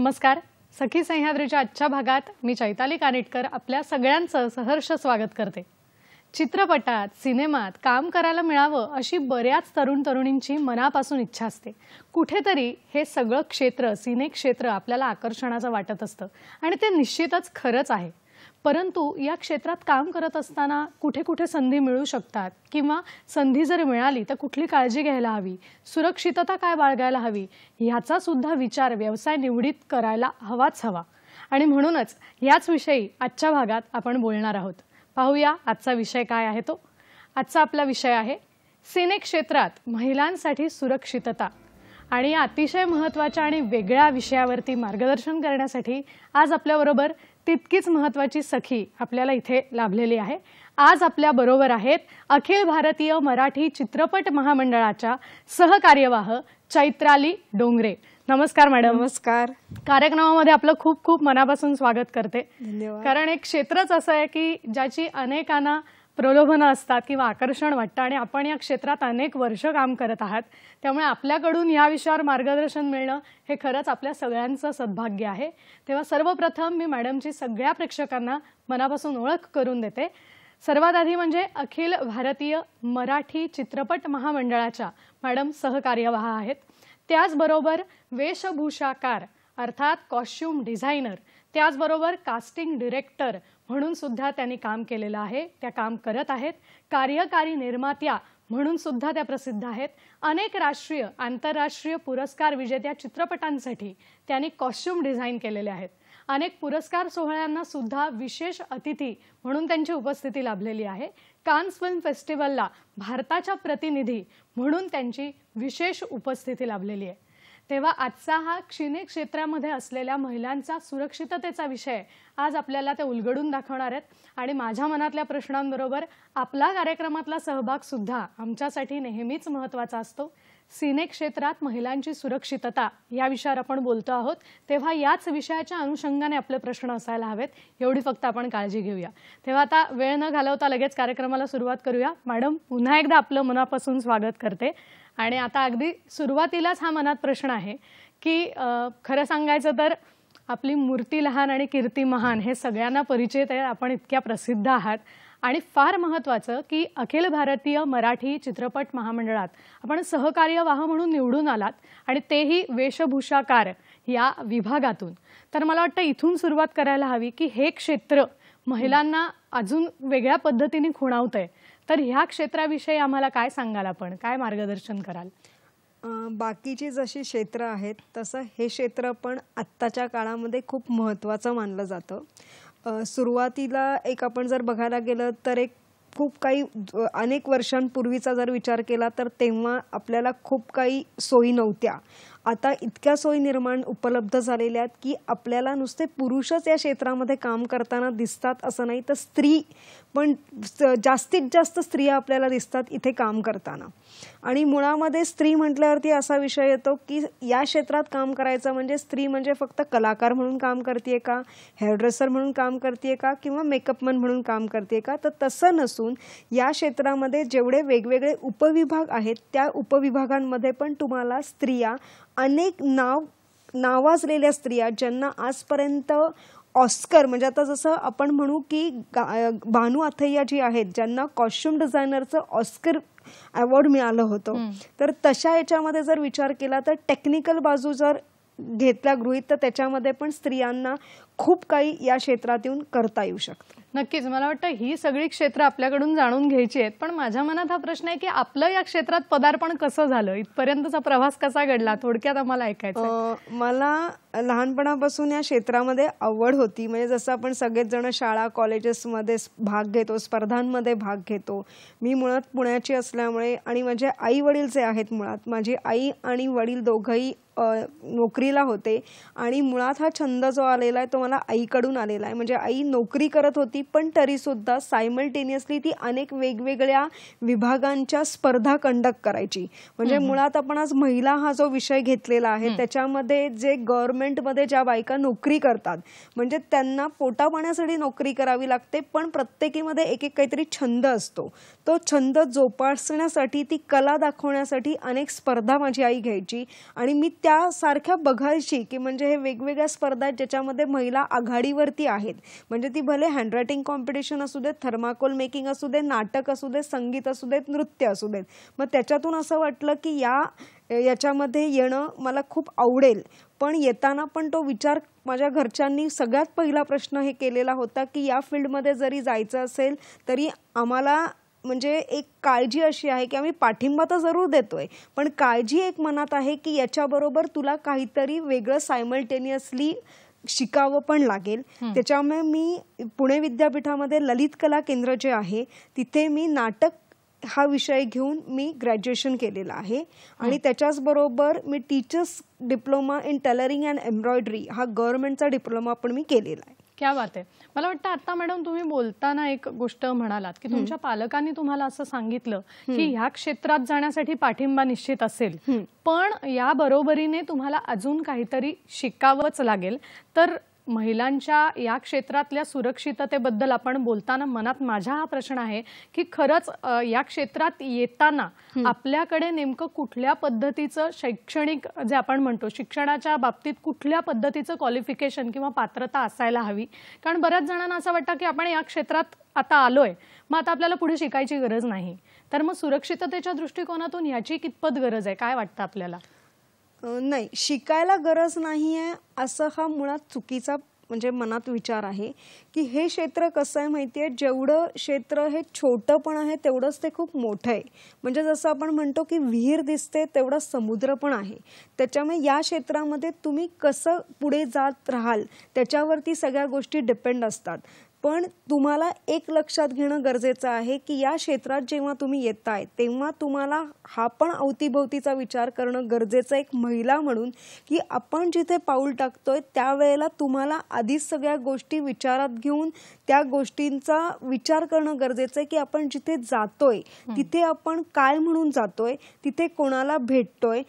नमस्कार. सखी सह्याद्रीच्या आजच्या भागात मी चैताली कानिटकर आपल्या सगळ्यांचं सहर्ष स्वागत करते. चित्रपटात, सिनेमात काम करायला मिळावं अशी बऱ्याच तरुण तरुणींची मनापासून इच्छा असते. कुठेतरी हे सगळं क्षेत्र, सिने क्षेत्र आपल्याला आकर्षणाचं वाटत असतं आणि ते निश्चितच खरंच आहे. परंतु या क्षेत्रात काम करत असताना कुठे कुठे संधी मिळू शकतात किंवा संधी जर मिळाली तर कुठली काळजी घ्यायला हवी, सुरक्षितता काय बाळगायला हवी ह्याचा सुद्धा विचार व्यवसाय निवडीत करायला हवाच हवा. आणि म्हणूनच याच विषयी आजच्या भागात आपण बोलणार आहोत. पाहूया आजचा विषय काय आहे तो. आजचा आपला विषय आहे सिने क्षेत्रात महिलांसाठी सुरक्षितता. आणि या अतिशय महत्त्वाच्या आणि वेगळ्या विषयावरती मार्गदर्शन करण्यासाठी आज आपल्याबरोबर तितकीच महत्त्वाची सखी आपल्याला इथे लाभलेली आहे. आज आपल्या बरोबर आहेत अखिल भारतीय मराठी चित्रपट महामंडळाच्या सहकार्यवाह चैत्राली डोंगरे. नमस्कार मॅडम. नमस्कार. कार्यक्रमामध्ये आपलं खूप खूप मनापासून स्वागत करते. धन्यवाद. कारण एक क्षेत्रच असं आहे की ज्याची अनेकांना प्रलोभनं असतात किंवा आकर्षण वाटतं आणि आपण या क्षेत्रात अनेक वर्ष काम करत आहात. त्यामुळे आपल्याकडून या विषयावर मार्गदर्शन मिळणं हे खरंच आपल्या सगळ्यांचं सद्भाग्य आहे. तेव्हा सर्वप्रथम मी मॅडमची सगळ्या प्रेक्षकांना मनापासून ओळख करून देते. सर्वात आधी म्हणजे अखिल भारतीय मराठी चित्रपट महामंडळाच्या मॅडम सहकार्यवाह आहेत. त्याचबरोबर वेशभूषाकार अर्थात कॉस्ट्यूम डिझायनर, त्याचबरोबर कास्टिंग डिरेक्टर म्हणून सुद्धा त्यांनी काम केलेलं आहे, त्या काम करत आहेत. कार्यकारी निर्मात्या म्हणून सुद्धा त्या प्रसिद्ध आहेत. अनेक राष्ट्रीय आंतरराष्ट्रीय पुरस्कार विजेत्या चित्रपटांसाठी त्यांनी कॉस्ट्यूम डिझाईन केलेले आहेत. अनेक पुरस्कार सोहळ्यांना सुद्धा विशेष अतिथी म्हणून त्यांची उपस्थिती लाभलेली आहे. कान्स फिल्म फेस्टिवलला भारताच्या प्रतिनिधी म्हणून त्यांची विशेष उपस्थिती लाभलेली आहे. तेव्हा आजचा हा सिने क्षेत्रामध्ये असलेल्या महिलांचा सुरक्षिततेचा विषय आज आपल्याला ते उलगडून दाखवणार आहेत. आणि माझ्या मनातल्या प्रश्नांबरोबर आपला कार्यक्रमातला सहभाग सुद्धा आमच्यासाठी नेहमीच महत्त्वाचा असतो. सिने क्षेत्रात महिलांची सुरक्षितता या विषयावर आपण बोलतो आहोत, तेव्हा याच विषयाच्या अनुषंगाने आपले प्रश्न असायला हवेत, एवढी फक्त आपण काळजी घेऊया. तेव्हा आता वेळ न घालवता लगेच कार्यक्रमाला सुरुवात करूया. मॅडम, पुन्हा एकदा आपलं मनापासून स्वागत करते. आणि आता अगदी सुरुवातीलाच हा मनात प्रश्न आहे की खरं सांगायचं तर आपली मूर्ती लहान आणि कीर्ती महान हे सगळ्यांना परिचित आहे. आपण इतक्या प्रसिद्ध आहात आणि फार महत्त्वाचं की अखिल भारतीय मराठी चित्रपट महामंडळात आपण सहकार्यवाह म्हणून निवडून आलात आणि तेही वेशभूषाकार या विभागातून. तर मला वाटतं इथून सुरुवात करायला हवी की हे क्षेत्र महिलांना अजून वेगळ्या पद्धतीने खुणावतंय. तर ह्या क्षेत्राविषयी आम्हाला काय सांगाल, आपण काय मार्गदर्शन कराल? बाकीची जशी क्षेत्र आहेत तसं हे क्षेत्र पण आत्ताच्या काळामध्ये खूप महत्त्वाचं मानलं जातं. सुरुवातीला एक आपण जर बघायला गेलं तर एक खूप काही अनेक वर्षांपूर्वीचा जर विचार केला तर तेव्हा आपल्याला खूप काही सोयी नव्हत्या. आता इतक्या सोयी निर्माण उपलब्ध झालेल्या आहेत की आपल्याला नुसते पुरुषच या क्षेत्रामध्ये काम करताना दिसतात असं नाही, तर स्त्री पण जास्तीत जास्त स्त्रिया आपल्याला दिसतात इथे काम करताना. आणि मुळामध्ये स्त्री म्हटल्यावरती असा विषय येतो की या क्षेत्रात काम करायचं म्हणजे स्त्री म्हणजे फक्त कलाकार म्हणून काम करते का, हेअरड्रेसर म्हणून काम करते का, किंवा मेकअपमन म्हणून काम करते का. तर तसं नसून या क्षेत्रामध्ये जेवढे वेगवेगळे उपविभाग आहेत त्या उपविभागांमध्ये पण तुम्हाला स्त्रिया, अनेक नावाजलेल्या स्त्रिया ज्यांना आजपर्यंत ऑस्कर म्हणजे आता जसं आपण म्हणू की भानू अथय्या जी आहेत ज्यांना कॉस्ट्यूम डिझायनरचं ऑस्कर अवॉर्ड मिळालं होतं, तर तशा याच्यामध्ये जर विचार केला तर टेक्निकल बाजू जर घेतला गृहीत तर त्याच्यामध्ये पण स्त्रियांना खूप काही या क्षेत्रात येऊन करता येऊ शकतं. नक्कीच. मला वाटतं ही सगळी क्षेत्र आपल्याकडून जाणून घ्यायची आहेत. पण माझ्या मनात हा प्रश्न आहे की आपलं या क्षेत्रात पदार्पण कसं झालं, इथपर्यंतचा प्रवास कसा घडला, थोडक्यात आम्हाला ऐकायचं. मला लहानपणापासून या क्षेत्रामध्ये आवड होती. म्हणजे जसं आपण सगळेच जण शाळा कॉलेजेसमध्ये भाग घेतो, स्पर्धांमध्ये भाग घेतो. मी मुळात पुण्याची असल्यामुळे आणि माझे आई वडील जे आहेत, मुळात माझी आई आणि वडील दोघंही नोकरीला होते आणि मुळात हा छंद जो आलेला आहे तो मला आईकडून आलेला आहे. म्हणजे आई नोकरी करत होती, पण तरीसुद्धा सायमल्टेनियसली ती अनेक वेगवेगळ्या विभागांच्या स्पर्धा कंडक्ट करायची. म्हणजे मुळात आपण आज महिला हा जो विषय घेतलेला आहे त्याच्यामध्ये जे गव्हर्नमेंटमध्ये ज्या बायका नोकरी करतात, म्हणजे त्यांना पोटापाण्यासाठी नोकरी करावी लागते, पण प्रत्येकीमध्ये एक एक काहीतरी छंद असतो. तो छंद जोपासण्यासाठी, ती कला दाखवण्यासाठी अनेक स्पर्धा माझी आई घ्यायची आणि मी त्यासारख्या बघायची की म्हणजे हे वेगवेगळ्या स्पर्धा आहेत ज्याच्यामध्ये महिला आघाडीवरती आहेत. म्हणजे ती भले हँडरायटिंग कॉम्पिटिशन असू देत, थर्माकोल मेकिंग असू दे, नाटक असू दे, संगीत असू देत, नृत्य असू देत. मग त्याच्यातून असं वाटलं की याच्यामध्ये येणं मला खूप आवडेल. पण येताना पण तो विचार माझ्या घरच्यांनी सगळ्यात पहिला प्रश्न हे केलेला होता की या फील्डमध्ये जरी जायचं असेल तरी आम्हाला म्हणजे एक काळजी अशी आहे की आम्ही पाठिंबा तर जरूर देतोय, पण काळजी एक मनात आहे की याच्याबरोबर तुला काहीतरी वेगळं सायमल्टेनियसली शिकावं पण लागेल. त्याच्यामुळे मी पुणे विद्यापीठामध्ये ललित कला केंद्र जे आहे तिथे मी नाटक हा विषय घेऊन मी ग्रॅज्युएशन केलेलं आहे आणि त्याच्याच बरोबर मी teachers diploma in tailoring and embroidery हा गव्हर्नमेंटचा डिप्लोमा पण मी केलेला आहे. क्या बात आहे. मला वाटतं आता मॅडम तुम्ही बोलताना एक गोष्ट म्हणालात की तुमच्या पालकांनी तुम्हाला असं सांगितलं की ह्या क्षेत्रात जाण्यासाठी पाठिंबा निश्चित असेल, पण या बरोबरीने तुम्हाला अजून काहीतरी शिकावंच लागेल. तर महिलांच्या या क्षेत्रातल्या सुरक्षिततेबद्दल आपण बोलताना मनात माझा हा प्रश्न आहे की खरंच या क्षेत्रात येताना आपल्याकडे नेमकं कुठल्या पद्धतीचं शैक्षणिक जे आपण म्हणतो शिक्षणाच्या बाबतीत कुठल्या पद्धतीचं क्वालिफिकेशन किंवा पात्रता असायला हवी. कारण बऱ्याच जणांना असं वाटतं की आपण या क्षेत्रात आता आलोय, मग आता आपल्याला पुढे शिकायची गरज नाही. तर मग सुरक्षिततेच्या दृष्टिकोनातून ह्याची कितपत गरज आहे, काय वाटतं आपल्याला? नाही, शिकायला गरज नाहीये असं हा मुळात चुकीचा म्हणजे मनात विचार आहे की हे क्षेत्र कसं आहे माहितीये, जेवढं क्षेत्र हे छोटं पण आहे तेवढंच ते खूप मोठं आहे. म्हणजे जसं आपण म्हणतो की विहीर दिसते तेवढा समुद्र पण आहे. त्याच्यामुळे या क्षेत्रामध्ये तुम्ही कसं पुढे जात राहाल त्याच्यावरती सगळ्या गोष्टी डिपेंड असतात. पण तुम्हाला एक लक्षात घेणं गरजेचं आहे की या क्षेत्रात जेव्हा तुम्ही येताय तेव्हा तुम्हाला हा पण अवतीभोवतीचा विचार करणं गरजेचं एक महिला म्हणून की आपण जिथे पाऊल टाकतोय त्यावेळेला तुम्हाला आधीच सगळ्या गोष्टी विचारात घेऊन त्या गोष्टींचा विचार करणं गरजेचं आहे की आपण जिथे जातोय तिथे आपण काय म्हणून जातोय, तिथे कोणाला भेटतोय.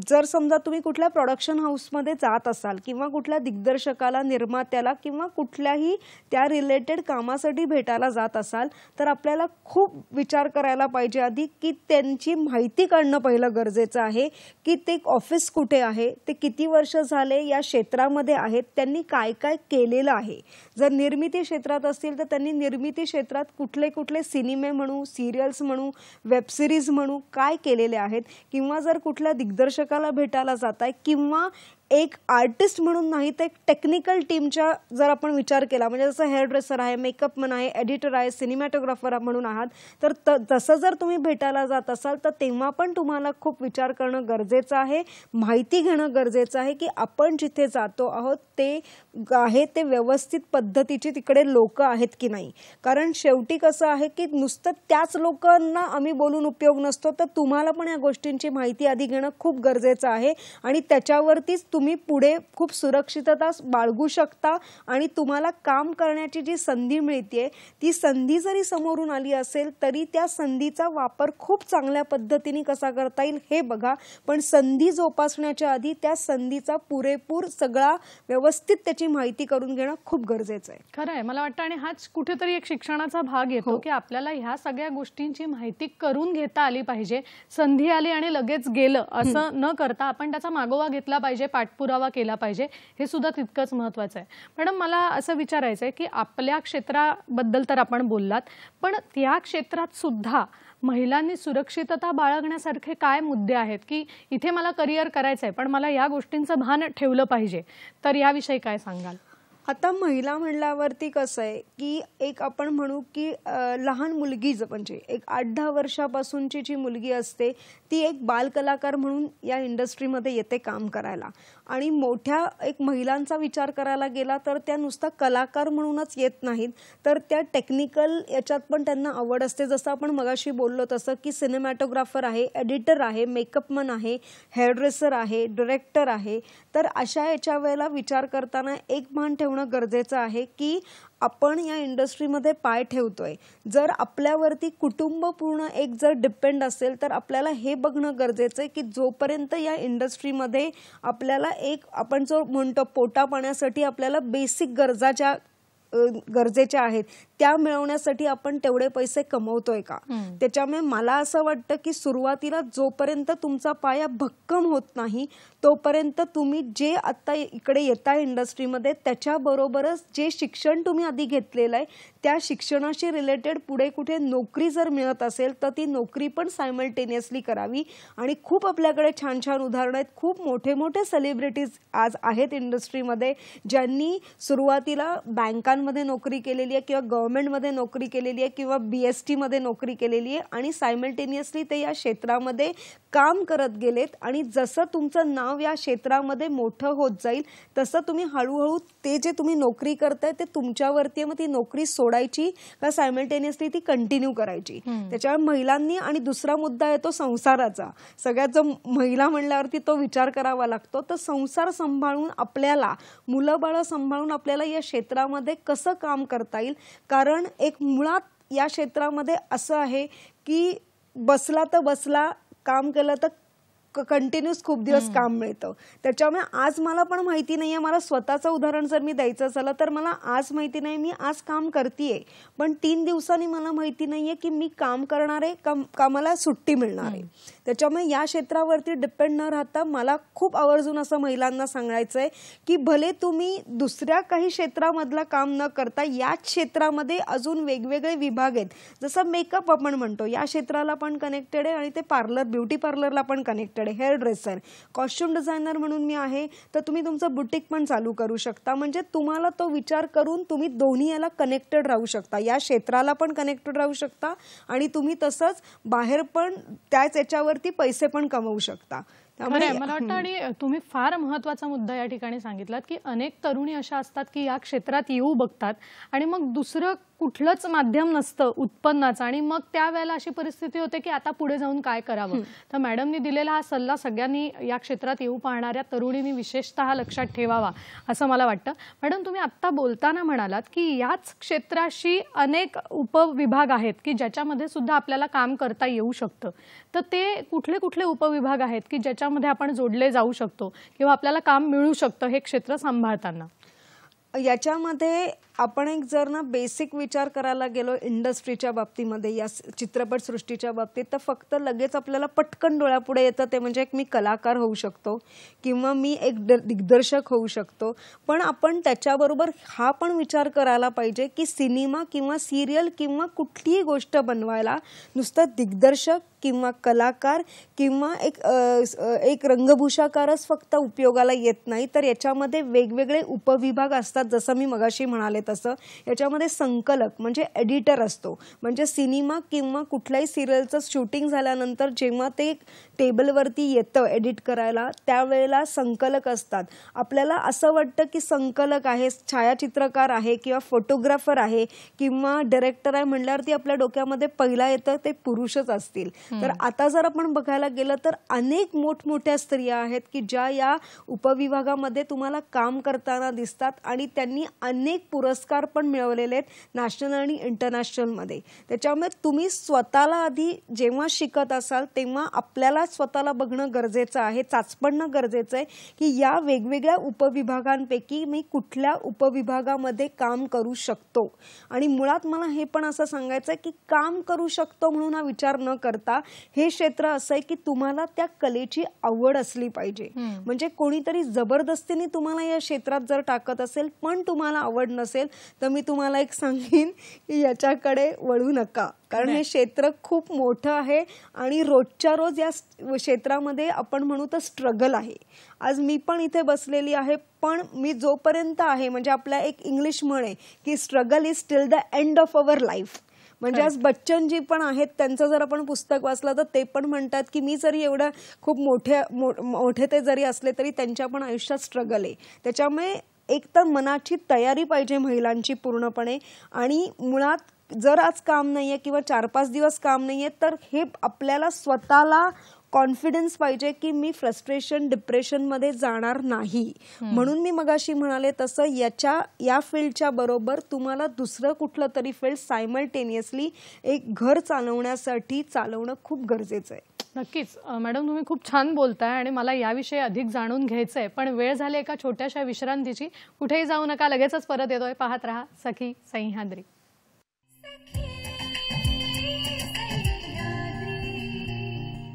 जर समजा तुम्ही कुठल्या प्रोडक्शन हाऊसमध्ये जात असाल किंवा कुठल्या दिग्दर्शकाला, निर्मात्याला किंवा कुठल्याही त्या रिलेटेड कामासाठी भेटायला जात असाल तर आपल्याला खूप विचार करायला पाहिजे आधी की त्यांची माहिती काढणं पहिलं गरजेचं आहे की ते ऑफिस कुठे आहे, ते किती वर्ष झाले या क्षेत्रामध्ये आहेत, त्यांनी काय काय केलेलं आहे. जर निर्मिती क्षेत्रात असतील तर त्यांनी निर्मिती क्षेत्रात कुठले कुठले सिनेमे म्हणू, सिरियल्स म्हणू, वेबसिरीज म्हणू काय केलेले आहेत. किंवा जर कुठल्या दिग्दर्शकाला भेटायला जाताय किंवा एक आर्टिस्ट म्हणून नाही तर एक टेक्निकल टीमच्या जर आपण विचार केला, म्हणजे जसं हेअर ड्रेसर आहे, मेकअप मन आहे, एडिटर आहे, सिनेमॅटोग्राफर म्हणून आहात, तर तसं जर तुम्ही भेटायला जात असाल तर तेव्हा पण तुम्हाला खूप विचार करणं गरजेचं आहे, माहिती घेणं गरजेचं आहे की आपण जिथे जातो आहोत ते व्यवस्थित पद्धतीची तिकडे लोक आहेत की नाही. कारण शेवटी कसं आहे की नुसतं त्याच लोकांना आम्ही बोलून उपयोग नसतो, तर तुम्हाला पण या गोष्टींची माहिती आधी घेणं खूप गरजेचं आहे आणि त्याच्यावरतीच तुम्ही पुढे खूप सुरक्षितता बाळगू शकता आणि तुम्हाला काम करण्याची जी संधी मिळते ती संधी जरी समोरून आली असेल तरी त्या संधीचा वापर खूप चांगल्या पद्धतीने कसा करता येईल हे बघा. पण संधी जोपासण्याच्या आधी त्या संधीचा पुरेपूर सगळा व्यवस्थित त्याची माहिती करून घेणं खूप गरजेचं आहे. खरं आहे, मला वाटतं. आणि हाच कुठेतरी एक शिक्षणाचा भाग येतो की आपल्याला ह्या सगळ्या गोष्टींची माहिती करून घेता आली पाहिजे. संधी आली आणि लगेच गेलं असं न करता आपण त्याचा मागोवा घेतला पाहिजे, पाठपुरावा केला पाहिजे, हे सुद्धा तितकंच महत्त्वाचं आहे. मॅडम, मला असं विचारायचं आहे की आपल्या क्षेत्राबद्दल तर आपण बोललात, पण त्या क्षेत्रात सुद्धा महिलांनी सुरक्षितता बाळगण्यासारखे काय मुद्दे आहेत की इथे मला करिअर करायचं आहे पण मला या गोष्टींचं भान ठेवलं पाहिजे, तर याविषयी काय सांगाल? आता महिला म्हणल्यावरती कसं आहे की एक आपण म्हणू की लहान मुलगी म्हणजे एक 8-10 वर्षापासूनची जी मुलगी असते ती एक बालकलाकार म्हणून या इंडस्ट्रीमध्ये येते काम करायला. आणि मोठ्या एक महिलांचा विचार करायला गेला तर त्या नुसता कलाकार म्हणूनच येत नाहीत, तर त्या टेक्निकल याच्यात पण त्यांना आवड असते. जसं आपण मगाशी बोललो तसं की सिनेमॅटोग्राफर आहे, एडिटर आहे, मेकअपमन आहे, हेअरड्रेसर आहे, डायरेक्टर आहे. तर अशा याच्या वेळेला विचार करताना एक भान ठेवणं गरजेचं आहे की आपण या इंडस्ट्रीमध्ये पाय ठेवतोय, जर आपल्यावरती कुटुंब पूर्ण एक जर डिपेंड असेल तर आपल्याला हे बघणं गरजेचं आहे की जोपर्यंत या इंडस्ट्रीमध्ये आपल्याला एक आपण जो म्हणतो पोटापाण्यासाठी आपल्याला बेसिक गरजा ज्या गरजेच्या आहेत त्या मिळवण्यासाठी आपण तेवढे पैसे कमवतोय का. त्याच्यामुळे मला असं वाटतं की सुरुवातीला जोपर्यंत तुमचा पाया भक्कम होत नाही तोपर्यंत तुम्ही जे आता इकडे येता इंडस्ट्रीमध्ये त्याच्याबरोबरच जे शिक्षण तुम्ही आधी घेतलेलं आहे त्या शिक्षणाशी रिलेटेड पुढे कुठे नोकरी जर मिळत असेल तर ती नोकरी पण सायमल्टेनियसली करावी. आणि खूप आपल्याकडे छान छान उदाहरणं आहेत. खूप मोठे मोठे सेलिब्रिटीज आज आहेत इंडस्ट्रीमध्ये ज्यांनी सुरुवातीला बँकांमध्ये नोकरी केलेली आहे किंवा गव्हर्नमेंटमध्ये नोकरी केलेली आहे किंवा BST मध्ये नोकरी केलेली आहे आणि सायमल्टेनियसली ते या क्षेत्रामध्ये काम करत गेलेत. आणि जसं तुमचं नाव या क्षेत्रामध्ये मोठं होत जाईल तसं तुम्ही हळूहळू ते जे तुम्ही नोकरी करताय ते तुमच्यावरती मग ती नोकरी सोडायची का सायमल्टेनियसली ती कंटिन्यू करायची. त्याच्यामुळे महिलांनी आणि दुसरा मुद्दा येतो संसाराचा. सगळ्यात जो महिला म्हणल्यावरती तो विचार करावा लागतो. तर संसार सांभाळून आपल्याला मुलं बाळं सांभाळून आपल्याला या क्षेत्रामध्ये कसं काम करता येईल. कारण एक मुळात या क्षेत्रामध्ये असं आहे की बसला तर बसला, काम केलं तर कंटिन्यूस खूप दिवस काम मिळतं. त्याच्यामुळे आज मला पण माहिती नाहीये, मला स्वतःचं उदाहरण जर मी द्यायचं झालं तर मला आज माहिती नाही मी आज काम करतेय पण 3 दिवसांनी मला माहिती नाहीये की मी काम करणार आहे का मला सुट्टी मिळणार आहे. त्याच्यामुळे या क्षेत्रावरती डिपेंड न राहता मला खूप आवर्जून असं महिलांना सांगायचं आहे की भले तुम्ही दुसऱ्या काही क्षेत्रामधलं काम न करता याच क्षेत्रामध्ये अजून वेगवेगळे विभाग आहेत. जसं मेकअप आपण म्हणतो या क्षेत्राला पण कनेक्टेड आहे आणि ते पार्लर ब्युटी पार्लरला पण connected, hair dresser, costume designer म्हणून मी आहे तर तुम्ही तुमचं बुटीक पण चालू करू शकता. म्हणजे तुम्हाला तो विचार करून तुम्ही दोन्ही याला कनेक्टेड राहू शकता, या क्षेत्राला पण कनेक्टेड राहू शकता आणि तुम्ही तसंच बाहेर पण त्याच याच्यावरती पैसे पण कमवू शकता. मला वाटतं आणि तुम्ही फार महत्त्वाचा मुद्दा या ठिकाणी सांगितलात की अनेक तरुणी अशा असतात की या क्षेत्रात येऊ बघतात आणि मग दुसरं कुठलंच माध्यम नसतं उत्पन्नाचं आणि मग त्यावेळेला अशी परिस्थिती होते की आता पुढे जाऊन काय करावं. तर मॅडमनी दिलेला हा सल्ला सगळ्यांनी या क्षेत्रात येऊ पाहणाऱ्या तरुणींनी विशेषतः लक्षात ठेवावा असं मला वाटतं. मॅडम तुम्ही आत्ता बोलताना म्हणालात की याच क्षेत्राशी अनेक उपविभाग आहेत की ज्याच्यामध्ये सुद्धा आपल्याला काम करता येऊ शकतं. तर ते कुठले कुठले उपविभाग आहेत की ज्याच्यामध्ये आपण जोडले जाऊ शकतो किंवा आपल्याला काम मिळू शकतं हे क्षेत्र सांभाळताना. याच्यामध्ये आपण एक जर ना बेसिक विचार करायला गेलो इंडस्ट्रीच्या बाबतीमध्ये या चित्रपट सृष्टीच्या बाबतीत तर फक्त लगेच आपल्याला पटकन डोळ्यापुढे येतं ते म्हणजे एक मी कलाकार होऊ शकतो किंवा मी एक दिग्दर्शक होऊ शकतो. पण आपण त्याच्याबरोबर हा पण विचार करायला पाहिजे की सिनेमा किंवा सिरियल किंवा कुठलीही गोष्ट बनवायला नुसतं दिग्दर्शक किंवा कलाकार किंवा एक रंगभूषाकारच फक्त उपयोगाला येत नाही तर याच्यामध्ये वेगवेगळे उपविभाग असतात. जसं मी मगाशी म्हणाले तसं याच्यामध्ये संकलक म्हणजे एडिटर असतो. म्हणजे सिनेमा किंवा कुठल्याही सिरियलचं शूटिंग झाल्यानंतर जेव्हा ते टेबलवरती येतं एडिट करायला त्यावेळेला संकलक असतात. आपल्याला असं वाटतं की संकलक आहे, छायाचित्रकार आहे किंवा फोटोग्राफर आहे किंवा डायरेक्टर आहे म्हणल्यावरती आपल्या डोक्यामध्ये पहिला येतं ते पुरुषच असतील. तर आता जर आपण बघायला गेलं तर अनेक मोठमोठ्या स्त्रिया आहेत की ज्या या उपविभागामध्ये तुम्हाला काम करताना दिसतात आणि त्यांनी अनेक पुरस्कार पण मिळवलेले आहेत नॅशनल आणि इंटरनॅशनल मध्ये. त्याच्यामुळे तुम्ही स्वतःला आधी जेव्हा शिकत असाल तेव्हा आपल्याला स्वतःला बघणं गरजेचं आहे, चाचपणं गरजेचं आहे की या वेगवेगळ्या उपविभागांपैकी मी कुठल्या उपविभागामध्ये काम करू शकतो. आणि मुळात मला हे पण असं सांगायचं आहे की काम करू शकतो म्हणून हा विचार न करता कला हे क्षेत्र असं आहे की तुम्हाला त्या कलेची आवड असली पाहिजे. म्हणजे कोणीतरी जबरदस्तीने तुम्हाला या क्षेत्रात जर टाकत असेल पण तुम्हाला आवड नसेल तर मी तुम्हाला एक सांगेन की याच्याकडे वळू नका, कारण हे क्षेत्र खूप मोठं आहे आणि रोजच्या रोज या क्षेत्रामध्ये आपण म्हणू तर स्ट्रगल आहे. आज मी पण इथे बसलेली आहे, पण मी जोपर्यंत आहे म्हणजे आपल्या एक इंग्लिश म्हण आहे की struggle is till the end of our life. म्हणजे आज बच्चनजी पण आहेत, त्यांचं जर आपण पुस्तक वाचलं तर ते पण म्हणतात की मी जरी एवढं खूप मोठे ते जरी असले तरी त्यांच्या पण आयुष्यात स्ट्रगल आहे. त्याच्यामुळे एक तर मनाची तयारी पाहिजे महिलांची पूर्णपणे, आणि मुळात जर आज काम नाहीये किंवा 4-5 दिवस काम नाहीये तर हे आपल्याला स्वतःला कॉन्फिडन्स पाहिजे की मी फ्रस्ट्रेशन डिप्रेशन मध्ये जाणार नाही. म्हणून मी मगाशी म्हणाले तसं या फील्डच्या बरोबर तुम्हाला दुसरं कुठलं तरी फील्ड सायमल्टेनियसली एक घर चालवण्यासाठी चालवणं खूप गरजेचं आहे. नक्कीच मॅडम, तुम्ही खूप छान बोलताय आणि मला याविषयी अधिक जाणून घ्यायचंय, पण वेळ झाली एका छोट्याशा विश्रांतीची. कुठेही जाऊ नका, लगेचच परत येतोय. पाहत रहा सखी सह्याद्री.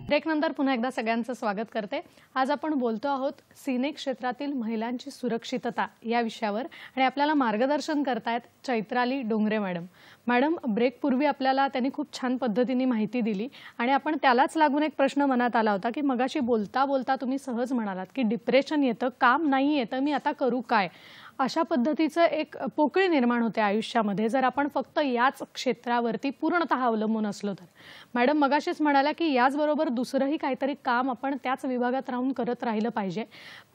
ब्रेक नंतर पुन्हा एकदा सगळ्यांचं स्वागत करते. आज आपण बोलतो आहोत सिने क्षेत्रातील महिलांची सुरक्षितता या विषयावर, आणि आपल्याला मार्गदर्शन करतायत Chaitrali Dongre madam. Madam, break पूर्वी आपल्याला त्यांनी खूप छान पद्धतीने माहिती दिली आणि आपण त्यालाच लागून एक प्रश्न मनात आला होता की मगाशी बोलता बोलता तुम्ही सहज म्हणालात की डिप्रेशन येतं, काम नाही येतं, मी आता करू काय. अशा पद्धतीचं एक पोकळी निर्माण होते आयुष्यामध्ये जर आपण फक्त याच क्षेत्रावरती पूर्णतः अवलंबून असलो तर. मॅडम मगाशीच म्हणाल्या की याचबरोबर दुसरंही काहीतरी काम आपण त्याच विभागात राहून करत राहिलं पाहिजे.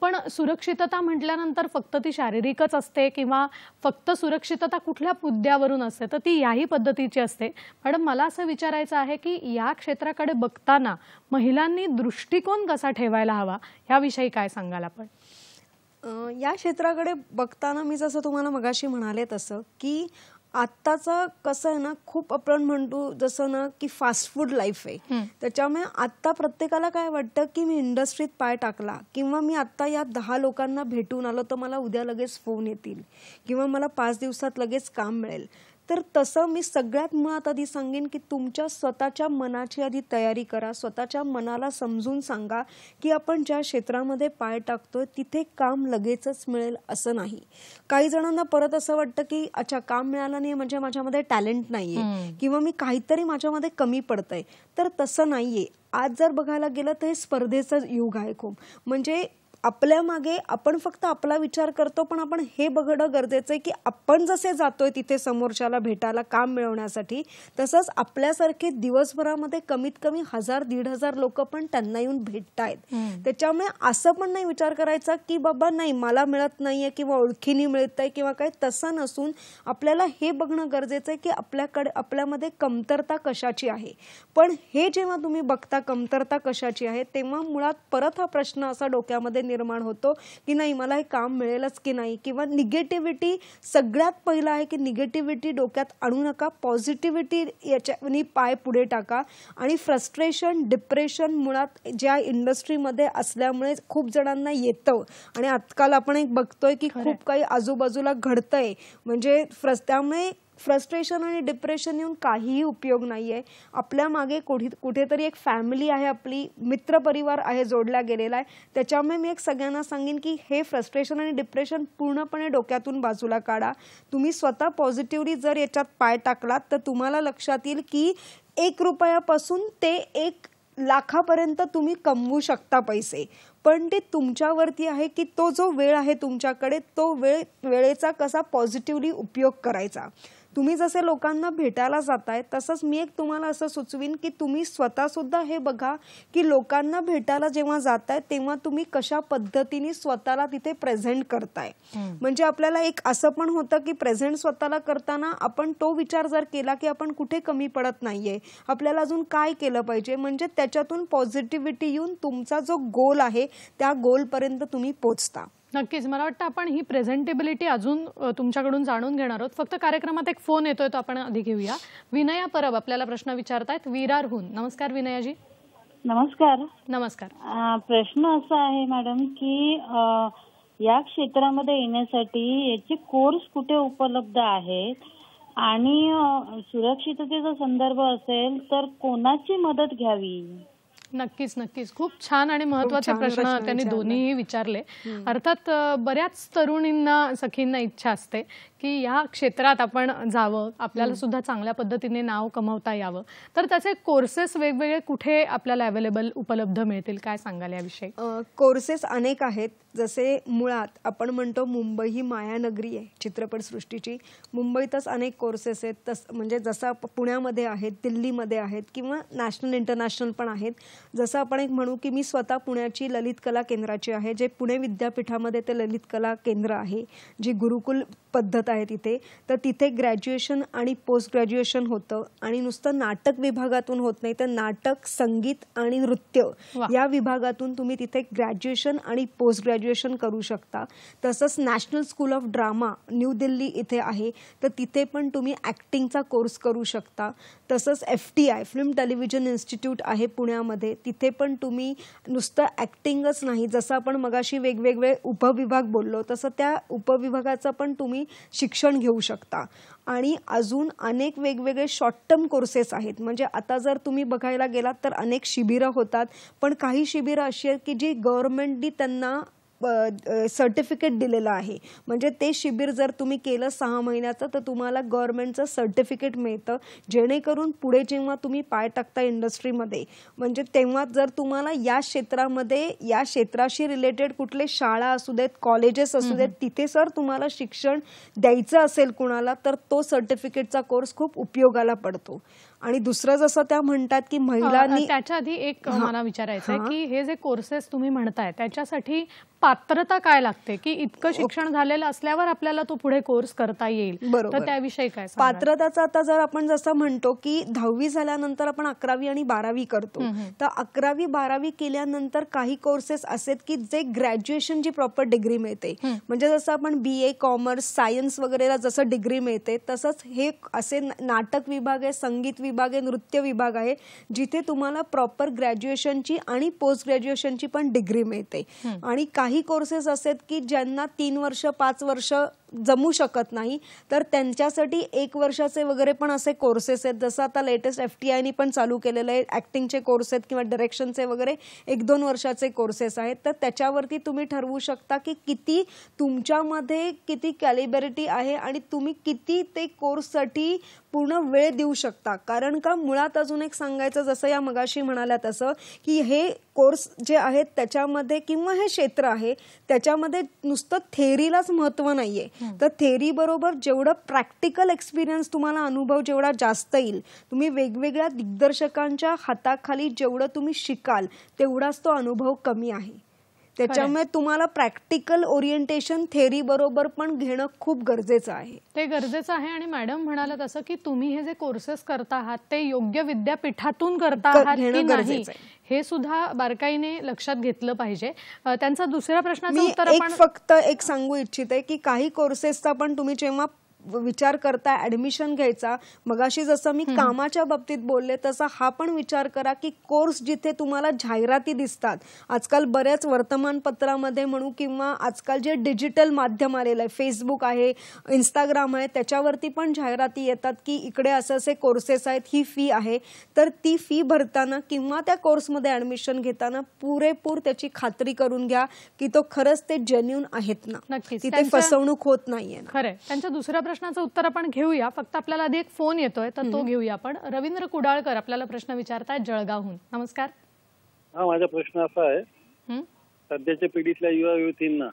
पण सुरक्षितता म्हटल्यानंतर फक्त ती शारीरिकच असते किंवा फक्त सुरक्षितता कुठल्या मुद्द्यावरून असते, तर ती याही पद्धतीची असते. मॅडम, मला असं विचारायचं आहे की या क्षेत्राकडे बघताना महिलांनी दृष्टिकोन कसा ठेवायला हवा, याविषयी काय सांगाल आपण? या क्षेत्राकडे बघताना मी जसं तुम्हाला मगाशी म्हणाले तसं की आत्ताचं कसं आहे ना, खूप आपण म्हणतो जसं ना की फास्ट फूड लाईफ आहे. त्याच्यामुळे आत्ता प्रत्येकाला काय वाटतं की मी इंडस्ट्रीत पाय टाकला किंवा मी आत्ता या 10 लोकांना भेटून आलो तर मला उद्या लगेच फोन येतील किंवा मला 5 दिवसात लगेच काम मिळेल. तर तसं मी सगळ्यात मुळात आधी सांगेन की तुमच्या स्वतःच्या मनाची आधी तयारी करा. स्वतःच्या मनाला समजून सांगा की आपण ज्या क्षेत्रामध्ये पाय टाकतोय तिथे काम लगेचच मिळेल असं नाही. काही जणांना परत असं वाटतं की अच्छा, काम मिळालं नाही म्हणजे माझ्यामध्ये टॅलेंट नाहीये किंवा मी काहीतरी माझ्यामध्ये कमी पडतंय. तर तसं नाहीये. आज जर बघायला गेलं तर हे स्पर्धेचं युग आहे खूप. म्हणजे आपल्या मागे आपण फक्त आपला विचार करतो, पण आपण हे बघणं गरजेचं आहे की आपण जसे जातोय तिथे समोरच्याला भेटायला काम मिळवण्यासाठी, तसंच आपल्यासारखे दिवसभरामध्ये कमीत कमी 1000-1500 लोक पण त्यांना येऊन भेटतायत. त्याच्यामुळे असं पण नाही विचार करायचा की बाबा नाही मला मिळत नाहीये किंवा ओळखीने मिळतंय किंवा काय, तसं नसून आपल्याला हे बघणं गरजेचं आहे की आपल्यामध्ये कमतरता कशाची आहे. पण हे जेव्हा तुम्ही बघता कमतरता कशाची आहे तेव्हा मुळात परत हा प्रश्न असा डोक्यामध्ये निर्माण होतो की नाही मला हे काम मिळेलच की नाही, किंवा निगेटिव्हिटी. सगळ्यात पहिला आहे की निगेटिव्हिटी डोक्यात आणू नका. पॉझिटिव्हिटी याच्यानी पाय पुढे टाका. आणि फ्रस्ट्रेशन डिप्रेशन मुळात ज्या इंडस्ट्रीमध्ये असल्यामुळे खूप जणांना येतं आणि आजकाल आपण एक बघतोय की खूप काही आजूबाजूला घडतंय. म्हणजे त्यामुळे फ्रस्ट्रेशन आणि डिप्रेशन येऊन काहीही उपयोग नाहीये. आपल्या मागे कुठेतरी एक फॅमिली आहे, आपली मित्रपरिवार आहे जोडला गेलेला आहे. त्याच्यामुळे मी एक सगळ्यांना सांगेन की हे फ्रस्ट्रेशन आणि डिप्रेशन पूर्णपणे डोक्यातून बाजूला काढा. तुम्ही स्वतः पॉझिटिव्हली जर याच्यात पाय टाकलात तर तुम्हाला लक्षात येईल की 1 रुपयापासून ते 1 लाखापर्यंत तुम्ही कमवू शकता पैसे. पण ते तुमच्यावरती आहे की तो जो वेळ आहे तुमच्याकडे तो वेळेचा कसा पॉझिटिव्हली उपयोग करायचा. तुम्ही जसे लोकांना भेटायला जाताय तसंच मी एक तुम्हाला असं सुचवीन की तुम्ही स्वतः सुद्धा हे बघा की लोकांना भेटायला जेव्हा जाताय तेव्हा तुम्ही कशा पद्धतीने स्वतःला तिथे प्रेझेंट करताय. म्हणजे आपल्याला एक असं पण होतं की प्रेझेंट स्वतःला करताना आपण तो विचार जर केला की आपण कुठे कमी पडत नाहीये, आपल्याला अजून काय केलं पाहिजे, म्हणजे त्याच्यातून पॉझिटिव्हिटी येऊन तुमचा जो गोल आहे त्या गोलपर्यंत तुम्ही पोहोचता. नक्कीच. मला वाटतं आपण ही प्रेझेंटेबिलिटी अजून तुमच्याकडून जाणून घेणार आहोत. फक्त कार्यक्रमात एक फोन येतोय तो आपण आधी घेऊया. विनया परब आपल्याला प्रश्न विचारतायत विरारहून. नमस्कार विनयाजी. नमस्कार. नमस्कार. प्रश्न असा आहे मॅडम की या क्षेत्रामध्ये येण्यासाठी याचे कोर्स कुठे उपलब्ध आहेत आणि सुरक्षिततेचा संदर्भ असेल तर कोणाची मदत घ्यावी? नक्कीच नक्कीच खूप छान आणि महत्त्वाचे छान प्रश्न प्रश्न त्यांनी विचारलाय. दोन्हीही विचारले. अर्थात बऱ्याच तरुणींना सखींना इच्छा असते की या क्षेत्रात आपण जावं, आपल्याला सुद्धा चांगल्या पद्धतीने नाव कमवता यावं. तर त्याचे कोर्सेस वेगवेगळे कुठे आपल्याला अवेलेबल उपलब्ध मिळतील, काय सांगाल याविषयी? कोर्सेस अनेक आहेत. जसे मुळात आपण म्हणतो मुंबई ही मायानगरी आहे चित्रपटसृष्टीची. मुंबईतच अनेक कोर्सेस आहेत. म्हणजे जसं पुण्यामध्ये आहेत, दिल्लीमध्ये आहेत किंवा नॅशनल इंटरनॅशनल पण आहेत. जसं आपण एक म्हणू की मी स्वतः पुण्याची ललित कला केंद्राची आहे, जे पुणे विद्यापीठामध्ये ते ललित कला केंद्र आहे, जी गुरुकुल पद्धत आहे तिथे. तर तिथे ग्रॅज्युएशन आणि पोस्ट ग्रॅज्युएशन होतं आणि नुसतं नाटक विभागातून होत नाही, तर नाटक, संगीत आणि नृत्य या विभागातून तुम्ही तिथे ग्रॅज्युएशन आणि पोस्ट ग्रॅज्युएशन करू शकता. तसंच national school of drama new Delhi इथे आहे, तर तिथे पण तुम्ही ॲक्टिंगचा कोर्स करू शकता. तसंच FTI फिल्म टेलिव्हिजन इन्स्टिट्यूट आहे पुण्यामध्ये, तिथे पण तुम्ही नुसतं ॲक्टिंगच नाही, जसं आपण मगाशी वेगवेगळे उपविभाग बोललो तसं त्या उपविभागाचं पण तुम्ही शिक्षण घेऊ शकता. आणि अजून अनेक वेगवेगळे शॉर्ट टर्म कोर्सेस आहेत. म्हणजे आता जर तुम्ही बघायला गेलात तर अनेक शिबिरं होतात, पण काही शिबिरं अशी आहेत की जी गव्हर्नमेंटनी त्यांना सर्टिफिकेट दिलेलं आहे. म्हणजे ते शिबिर जर तुम्ही केलं 6 महिन्याचं तर तुम्हाला गव्हर्नमेंटचं सर्टिफिकेट मिळतं, जेणेकरून पुढे जेव्हा तुम्ही पाय टाकता इंडस्ट्रीमध्ये, म्हणजे तेव्हा जर तुम्हाला या क्षेत्रामध्ये या क्षेत्राशी रिलेटेड कुठले शाळा असू देत, कॉलेजेस असू देत, तिथे सर तुम्हाला शिक्षण द्यायचं असेल कुणाला, तर तो सर्टिफिकेटचा कोर्स खूप उपयोगाला पडतो. आणि दुसरं जसं त्या म्हणतात की महिलांनी, त्याच्या आधी एक मला विचारायचं आहे की हे जे कोर्सेस तुम्ही म्हणताय त्याच्यासाठी पात्रता काय लागते, की इतकं शिक्षण झालेलं असल्यावर आपल्याला तो पुढे कोर्स करता येईल? तर त्याविषयी काय सांगाल? पात्रताचा आता जर आपण जसं म्हणतो की 10वी झाल्यानंतर आपण 11वी आणि 12वी करतो, तर 11वी 12वी केल्यानंतर काही कोर्सेस असेत की जे ग्रॅज्युएशनची प्रॉपर डिग्री मिळते. म्हणजे जसं आपण BA कॉमर्स, सायन्स वगैरेला जसं डिग्री मिळते, तसंच हे असे नाटक विभाग आहे, संगीत विभाग आहे, नृत्य विभाग आहे, जिथे तुम्हाला प्रॉपर ग्रॅज्युएशनची आणि पोस्ट ग्रॅज्युएशनची पण डिग्री मिळते. आणि काही कोर्सेस असतात की ज्यांना 3 वर्ष 5 वर्ष जमू शकत नाही, तर त्यांच्यासाठी 1 वर्षाचे वगैरे पण असे कोर्सेस आहेत. जसं आता लेटेस्ट FTIनी पण चालू केलेलं आहे, ॲक्टिंगचे कोर्स आहेत किंवा डायरेक्शनचे वगैरे 1-2 वर्षाचे कोर्सेस आहेत. तर त्याच्यावरती तुम्ही ठरवू शकता की किती तुमच्यामध्ये किती कॅलिबरिटी आहे आणि तुम्ही किती ते कोर्ससाठी पूर्ण वेळ देऊ शकता. कारण का मुळात अजून एक सांगायचं, जसं या मगाशी म्हणाल्या तसं, की हे कोर्स जे आहेत त्याच्यामध्ये किंवा हे क्षेत्र आहे त्याच्यामध्ये नुसतं थेअरीलाच महत्त्व नाहीये. तर थेअरी बरोबर जेवढं प्रॅक्टिकल एक्सपिरियन्स तुम्हाला अनुभव जेवढा जास्त येईल, तुम्ही वेगवेगळ्या दिग्दर्शकांच्या हाताखाली जेवढं तुम्ही शिकाल तेवढाच तो अनुभव कमी आहे. त्याच्यामुळे तुम्हाला प्रॅक्टिकल ओरिएंटेशन थेअरी बरोबर पण घेणं खूप गरजेचं आहे. ते गरजेचं आहे. आणि मॅडम म्हणाला तसं की तुम्ही हे जे कोर्सेस करता आहात ते योग्य विद्यापीठातून करता आहात की नाही, हे सुद्धा बारकाईने लक्षात घेतलं पाहिजे. त्यांचा दुसऱ्या प्रश्नाचं उत्तर आपण फक्त एक सांगू इच्छिते की काही कोर्सेसचा पण तुम्ही जेव्हा विचार करता ऍडमिशन घ्यायचा, मगाशी जसं मी कामाच्या बाबतीत बोलले तसा हा पण विचार करा की कोर्स जिथे तुम्हाला जाहिराती दिसतात, आजकाल बऱ्याच वर्तमानपत्रामध्ये म्हणू किंवा आजकाल जे डिजिटल माध्यम आलेलं आहे, फेसबुक आहे, इंस्टाग्राम आहे, त्याच्यावरती पण जाहिराती येतात की इकडे असे असे कोर्सेस आहेत, ही फी आहे. तर ती फी भरताना किंवा त्या कोर्समध्ये ऍडमिशन घेताना पुरेपूर त्याची खात्री करून घ्या की तो खरंच ते जेन्युइन आहेत ना, नक्कीच तिथे फसवणूक होत नाहीये. खरंय. त्यांच्या दुसऱ्या प्रश्नाचं उत्तर आपण घेऊया, फक्त आपल्याला आधी एक फोन येतोय तर तो घेऊया आपण. रवींद्र कुडाळकर आपल्याला प्रश्न विचारतायत जळगावहून. नमस्कार. हा, माझा प्रश्न असा आहे, सध्याच्या पिढीतल्या युवा युवतींना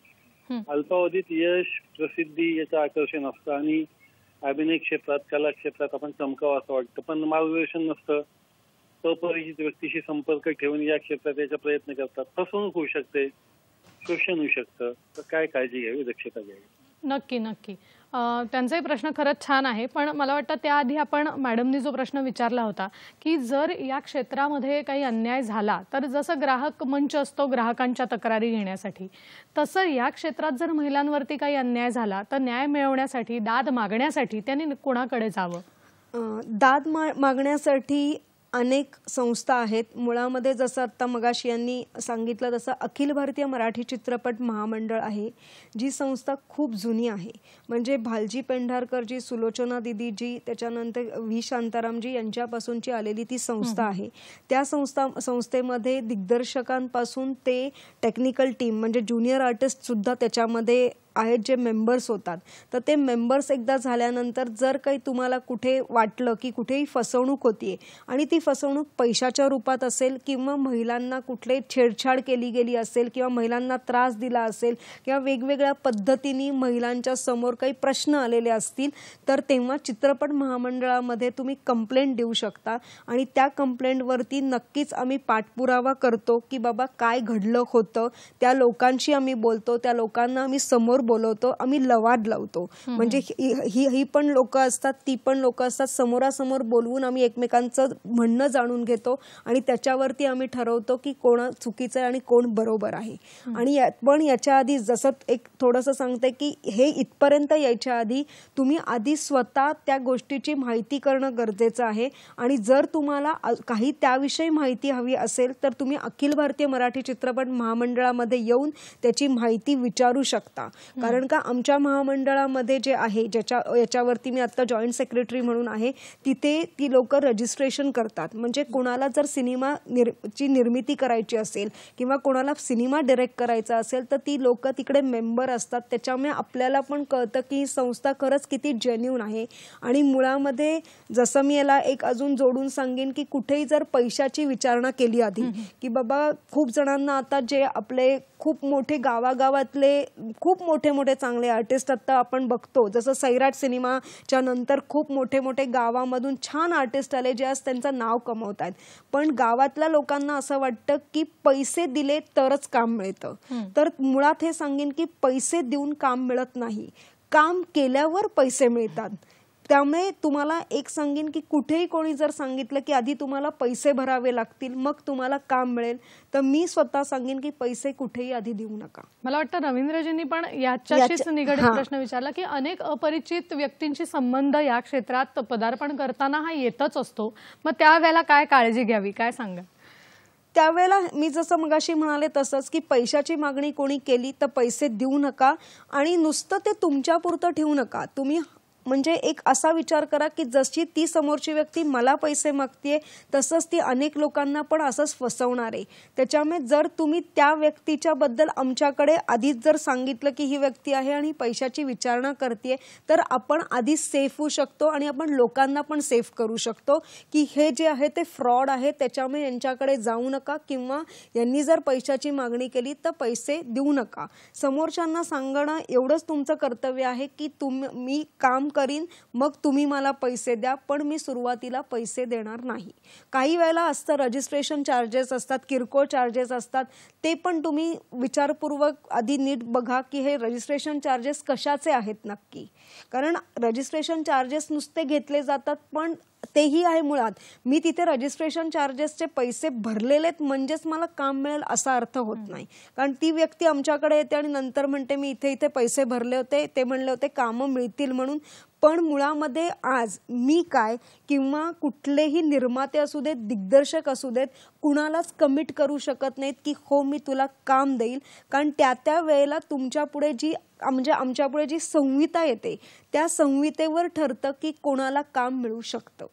अल्पावधीत यश, प्रसिद्धी याचं आकर्षण असतं आणि अभिनय क्षेत्रात, कला क्षेत्रात आपण चमकावं असं वाटतं, पण मार्गदर्शन नसतं. अपरिचित व्यक्तीशी संपर्क ठेवून या क्षेत्रात याचा प्रयत्न करतात, फसवणूक होऊ शकते, शोषण होऊ शकतं. तर काय काळजी घ्यावी, दक्षता घ्यावी? नक्की नक्की. त्यांचाही प्रश्न खरंच छान आहे, पण मला वाटतं त्याआधी आपण मॅडमनी जो प्रश्न विचारला होता की जर या क्षेत्रामध्ये काही अन्याय झाला तर जसं ग्राहक मंच असतो ग्राहकांच्या तक्रारी घेण्यासाठी, तसं या क्षेत्रात जर महिलांवरती काही अन्याय झाला तर न्याय मिळवण्यासाठी, दाद मागण्यासाठी त्यांनी कोणाकडे जावं? दाद मागण्यासाठी अनेक संस्था आहेत. मुळामध्ये जसं आत्ता मगाशी यांनी सांगितलं तसं अखिल भारतीय मराठी चित्रपट महामंडळ आहे, जी संस्था खूप जुनी आहे. म्हणजे भालजी पेंढारकरजी, सुलोचना दिदीजी, त्याच्यानंतर व्ही शांतारामजी यांच्यापासूनची आलेली ती संस्था आहे. त्या संस्थेमध्ये दिग्दर्शकांपासून ते टेक्निकल टीम म्हणजे ज्युनियर आर्टिस्टसुद्धा त्याच्यामध्ये आहेत जे मेंबर्स होतात. तर ते मेंबर्स एकदा झाल्यानंतर जर काही तुम्हाला कुठे वाटलं की कुठेही फसवणूक होतीये आणि ती फसवणूक पैशाच्या रूपात असेल किंवा महिलांना कुठले छेडछाड केली गेली असेल किंवा महिलांना त्रास दिला असेल किंवा वेगवेगळ्या पद्धतीने महिलांच्या समोर काही प्रश्न आलेले असतील, तर तेव्हा चित्रपट महामंडळामध्ये तुम्ही कंप्लेंट देऊ शकता आणि त्या कंप्लेंटवरती नक्कीच आम्ही पाठपुरावा करतो की बाबा काय घडलं होतं. त्या लोकांशी आम्ही बोलतो, त्या लोकांना आम्ही समोर बोलवतो, आम्ही लवाद लावतो. म्हणजे ही पण लोक असतात, ती पण लोक असतात. समोरासमोर बोलवून आम्ही एकमेकांचं म्हणणं जाणून घेतो आणि त्याच्यावरती आम्ही ठरवतो की कोण चुकीचं आहे आणि कोण बरोबर आहे. आणि पण याच्या आधी जसं एक थोडंसं सांगते की हे इथपर्यंत यायच्या आधी तुम्ही आधी स्वतः त्या गोष्टीची माहिती करणं गरजेचं आहे. आणि जर तुम्हाला काही त्याविषयी माहिती हवी असेल तर तुम्ही अखिल भारतीय मराठी चित्रपट महामंडळामध्ये येऊन त्याची माहिती विचारू शकता. कारण का आमच्या महामंडळामध्ये जे आहे याच्यावरती मी आता जॉईंट सेक्रेटरी म्हणून आहे, तिथे ती लोक रजिस्ट्रेशन करतात. म्हणजे कोणाला जर ची निर्मिती करायची असेल किंवा कोणाला सिनेमा डायरेक्ट करायचा असेल तर ती लोक तिकडे मेंबर असतात. त्याच्यामुळे आपल्याला पण कळतं की ही संस्था खरंच किती जेन्युइन आहे. आणि मुळामध्ये जसं मी याला एक अजून जोडून सांगेन की कुठेही जर पैशाची विचारणा केली आधी की बाबा खूप जणांना आता जे आपले खूप मोठे गावागावातले खूप मोठे मोठे चांगले आर्टिस्ट आता आपण बघतो, जसं सैराट सिनेमाच्या नंतर खूप मोठे मोठे गावामधून छान आर्टिस्ट आले जे आज त्यांचं नाव कमवत आहेत. पण गावातल्या लोकांना असं वाटतं की पैसे दिले तरच काम मिळतं. तर मुळात हे सांगेन की पैसे देऊन काम मिळत नाही, काम केल्यावर पैसे मिळतात. त्यामुळे तुम्हाला एक सांगेन की कुठेही कोणी जर सांगितलं की आधी तुम्हाला पैसे भरावे लागतील मग तुम्हाला काम मिळेल, तर मी स्वतः सांगेन की पैसे कुठेही आधी देऊ नका. मला वाटतं रवींद्रजींनी पण याच्याशीच निगडीत प्रश्न विचारला की अनेक अपरिचित व्यक्तींशी संबंध या क्षेत्रात पदार्पण करताना हा येतच असतो, मग त्यावेळेला काय काळजी घ्यावी, काय सांगा? त्यावेळेला मी जसं मगाशी म्हणाले तसंच की पैशाची मागणी कोणी केली तर पैसे देऊ नका आणि नुसतं ते तुमच्यापुरतं ठेवू नका. तुम्ही म्हणजे एक असा विचार करा की जशी ती समोरची व्यक्ती मला पैसे मागतेय तसंच ती अनेक लोकांना पण असंच फसवणार आहे. त्याच्यामुळे जर तुम्ही त्या व्यक्तीच्या बद्दल आमच्याकडे आधीच जर सांगितलं की ही व्यक्ती आहे आणि पैशाची विचारणा करते, तर आपण आधीच सेफ होऊ शकतो आणि आपण लोकांना पण सेफ करू शकतो की हे जे आहे ते फ्रॉड आहे, त्याच्यामुळे यांच्याकडे जाऊ नका किंवा यांनी जर पैशाची मागणी केली तर पैसे देऊ नका. समोरच्यांना सांगणं एवढंच तुमचं कर्तव्य आहे की मी काम करीन मग तुम्ही मला पैसे द्या, पण मी सुरुवातीला पैसे देणार नाही. काही वेळेला असतं रजिस्ट्रेशन चार्जेस असतात, किरकोळ चार्जेस असतात, ते पण तुम्ही विचारपूर्वक आधी नीट बघा की हे रजिस्ट्रेशन चार्जेस कशाचे आहेत नक्की. कारण रजिस्ट्रेशन चार्जेस नुसते घेतले जातात पण तेही आहे मुळात मी तिथे रजिस्ट्रेशन चार्जेसचे पैसे भरलेलेत म्हणजेच मला काम मिळेल असा अर्थ होत नाही. कारण ती व्यक्ती आमच्याकडे येते आणि नंतर म्हणते मी इथे पैसे भरले होते, ते म्हणले होते कामं मिळतील म्हणून. पण मुळामध्ये आज मी काय किंवा कुठलेही निर्माते असू देत, दिग्दर्शक असू देत, कुणालाच कमिट करू शकत नाहीत की हो मी तुला काम देईल. कारण त्या वेळेला तुमच्यापुढे म्हणजे आमच्यापुढे जी संहिता येते त्या संहितेवर ठरतं की कोणाला काम मिळू शकतं.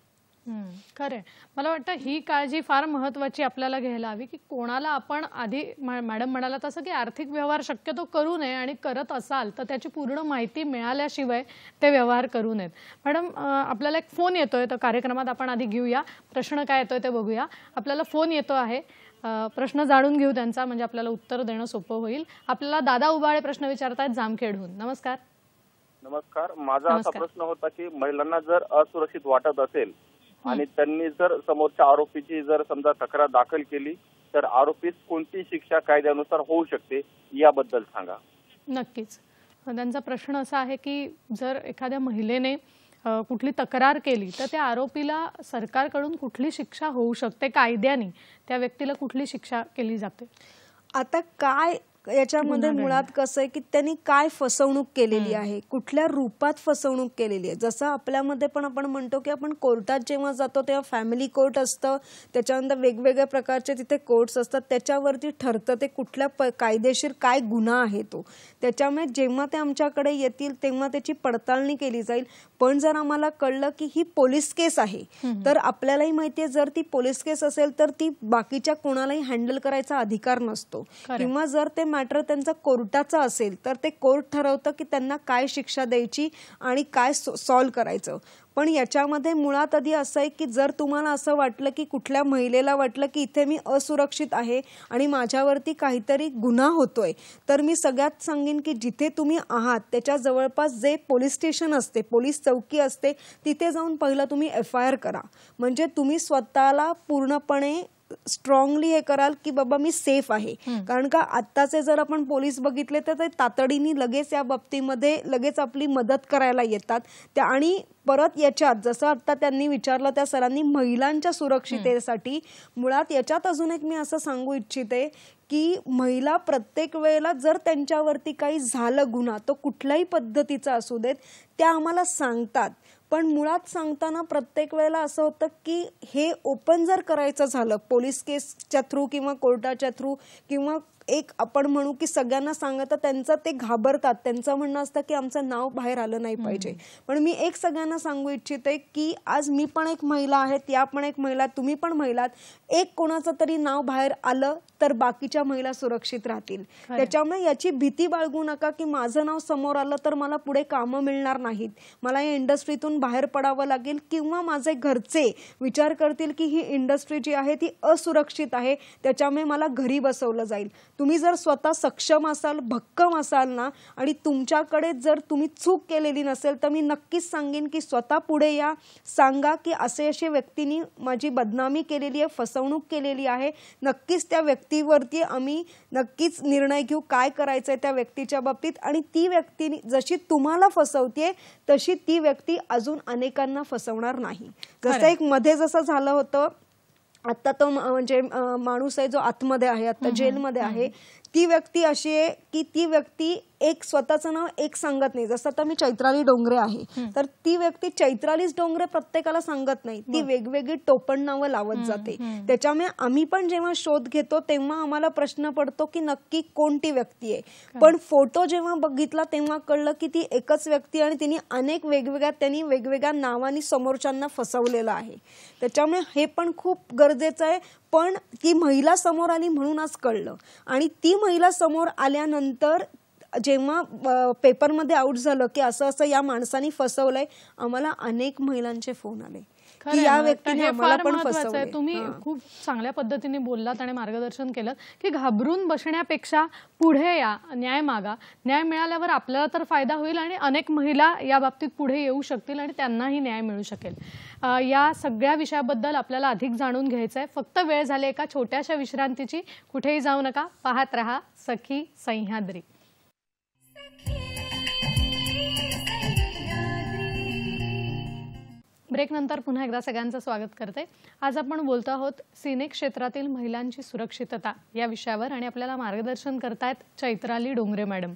खरंय. मला वाटतं ही काळजी फार महत्त्वाची आपल्याला घ्यायला हवी की कोणाला आपण आधी मॅडम म्हणाला तसं की आर्थिक व्यवहार शक्यतो करू नये आणि करत असाल तर त्याची पूर्ण माहिती मिळाल्याशिवाय ते व्यवहार करू नयेत. मॅडम आपल्याला एक फोन येतोय, तर कार्यक्रमात आपण आधी घेऊया. प्रश्न काय येतोय ते बघूया. आपल्याला फोन येतो आहे, प्रश्न जाणून घेऊ त्यांचा, म्हणजे आपल्याला उत्तर देणं सोपं होईल. आपल्याला दादा उबाळे प्रश्न विचारतायत जामखेडहून. नमस्कार. नमस्कार. माझा असा प्रश्न होता की महिलांना जर असुरक्षित वाटत असेल आणि त्यांनी जर समोरच्या आरोपीची जर समजा तक्रार दाखल केली तर आरोपीस कोणती शिक्षा कायद्यानुसार होऊ शकते याबद्दल सांगा. नक्कीच. त्यांचा प्रश्न असा आहे की जर एखाद्या महिलेने कुठली तक्रार केली तर त्या आरोपीला सरकारकडून कुठली शिक्षा होऊ शकते, कायद्याने त्या व्यक्तीला कुठली शिक्षा केली जाते? आता काय याच्यामध्ये मुळात कसं आहे की त्यांनी काय फसवणूक केलेली आहे, कुठल्या रूपात फसवणूक केलेली आहे. जसं आपल्यामध्ये पण आपण म्हणतो की आपण कोर्टात जेव्हा जातो तेव्हा फॅमिली कोर्ट असतं, त्याच्यानंतर वेगवेगळ्या प्रकारचे तिथे कोर्ट्स असतात, त्याच्यावरती ठरतं ते कुठल्या कायदेशीर काय गुन्हा आहे तो. त्याच्यामुळे जेव्हा ते आमच्याकडे येतील तेव्हा त्याची पडताळणी केली जाईल. पण जर आम्हाला कळलं की ही पोलीस केस आहे तर आपल्यालाही माहितीये जर ती पोलीस केस असेल तर ती बाकीच्या कोणालाही हँडल करायचा अधिकार नसतो. किंवा जर ते मॅटर त्यांचा कोर्टाचा असेल तर ते कोर्ट ठरवतं की त्यांना काय शिक्षा द्यायची आणि काय सॉल्व्ह करायचं. पण याच्यामध्ये मुळात आधी असं आहे की जर तुम्हाला असं वाटलं की कुठल्या महिलेला वाटलं की इथे मी असुरक्षित आहे आणि माझ्यावरती काहीतरी गुन्हा होतोय, तर मी सगळ्यात सांगेन की जिथे तुम्ही आहात त्याच्या जवळपास जे पोलीस स्टेशन असते, पोलीस चौकी असते, तिथे जाऊन पहिलं तुम्ही FIR करा. म्हणजे तुम्ही स्वतःला पूर्णपणे स्ट्रॉंगली हे कराल की बाबा मी सेफ आहे. कारण का आत्ताचे जर आपण पोलीस बघितले तर ते तातडीने लगेच या बाबतीमध्ये लगेच आपली मदत करायला येतात. त्या आणि परत याच्यात जसं आता त्यांनी विचारलं त्या सरांनी महिलांच्या सुरक्षिततेसाठी मुळात याच्यात अजून एक मी असं सांगू इच्छिते की महिला प्रत्येक वेळेला जर त्यांच्यावरती काही झालं गुन्हा तो कुठल्याही पद्धतीचा असू देत त्या आम्हाला सांगतात. पण मुळात सांगताना प्रत्येक वेळेला असं होतं की हे ओपन जर करायचं झालं पोलीस केसच्या थ्रू किंवा कोर्टाच्या थ्रू किंवा एक आपण म्हणू की सगळ्यांना सांगत त्यांचं ते घाबरतात. त्यांचं म्हणणं असतं की आमचं नाव बाहेर आलं नाही पाहिजे. पण मी एक सगळ्यांना सांगू इच्छिते की आज मी पण एक महिला आहे, त्या पण एक महिला, तुम्ही पण महिलात, एक कोणाचं तरी नाव बाहेर आलं तर बाकीच्या महिला सुरक्षित राहतील. त्याच्यामुळे याची भीती बाळगू नका की माझं नाव समोर आलं तर मला पुढे कामं मिळणार नाहीत, मला या इंडस्ट्रीतून बाहेर पडावं लागेल किंवा माझे घरचे विचार करतील की ही इंडस्ट्री जी आहे ती असुरक्षित आहे, त्याच्यामुळे मला घरी बसवलं जाईल. तुम्ही जर स्वतः सक्षम असाल, भक्कम असाल ना आणि तुमच्याकडे जर तुम्ही चूक केलेली नसेल तर मी नक्कीच सांगेन की स्वतः पुढे या, सांगा की असे व्यक्तींनी माझी बदनामी केलेली आहे, फसवणूक केलेली आहे. नक्कीच त्या व्यक्तीवरती आम्ही नक्कीच निर्णय घेऊ काय करायचंय त्या व्यक्तीच्या बाबतीत. आणि ती व्यक्ती जशी तुम्हाला फसवते तशी ती व्यक्ती अजून अनेकांना फसवणार नाही. जसं एक मध्ये जसं झालं होतं, आता तो म्हणजे माणूस आहे जो आतमध्ये आहे, आता जेलमध्ये आहे, ती व्यक्ती अशी आहे की ती व्यक्ती एक स्वतःचं नाव एक सांगत नाही. जसं आता मी चैत्राली डोंगरे आहे तर ती व्यक्ती चैत्रालीच डोंगरे प्रत्येकाला सांगत नाही, ती वेगवेगळी टोपण नावं लावत जाते. त्याच्यामुळे आम्ही पण जेव्हा शोध घेतो तेव्हा आम्हाला प्रश्न पडतो की नक्की कोणती व्यक्ती आहे. पण फोटो जेव्हा बघितला तेव्हा कळलं की ती एकच व्यक्ती आणि तिने अनेक त्यांनी वेगवेगळ्या नावांनी समोरच्यांना फसवलेलं आहे. त्याच्यामुळे हे पण खूप गरजेचं आहे. पण ती महिला समोर आली म्हणून आज कळलं. आणि ती महिला समोर आल्यानंतर जेव्हा पेपरमध्ये आउट झालं की असं असं या माणसाने फसवलंय, आम्हाला अनेक महिलांचे फोन आले की या व्यक्तीने आम्हाला पण फसवलंय. तुम्ही खूप चांगल्या पद्धतीने बोललात आणि मार्गदर्शन केलं की घाबरून बसण्यापेक्षा पुढे या, न्याय मागा. न्याय मिळाल्यावर आपल्याला तर फायदा होईल आणि अनेक महिला या बाबतीत पुढे येऊ शकतील आणि त्यांनाही न्याय मिळू शकेल. या सगळ्या विषयाबद्दल आपल्याला अधिक जाणून घ्यायचं आहे. फक्त वेळ झाली एका छोट्याशा विश्रांतीची. कुठेही जाऊ नका, पाहत रहा सखी सह्याद्री. ब्रेक नंतर पुन्हा एकदा सगळ्यांचं स्वागत करते. आज आपण बोलतो आहोत सिने क्षेत्रातील महिलांची सुरक्षितता या विषयावर आणि आपल्याला मार्गदर्शन करतायत चैत्राली डोंगरे मॅडम.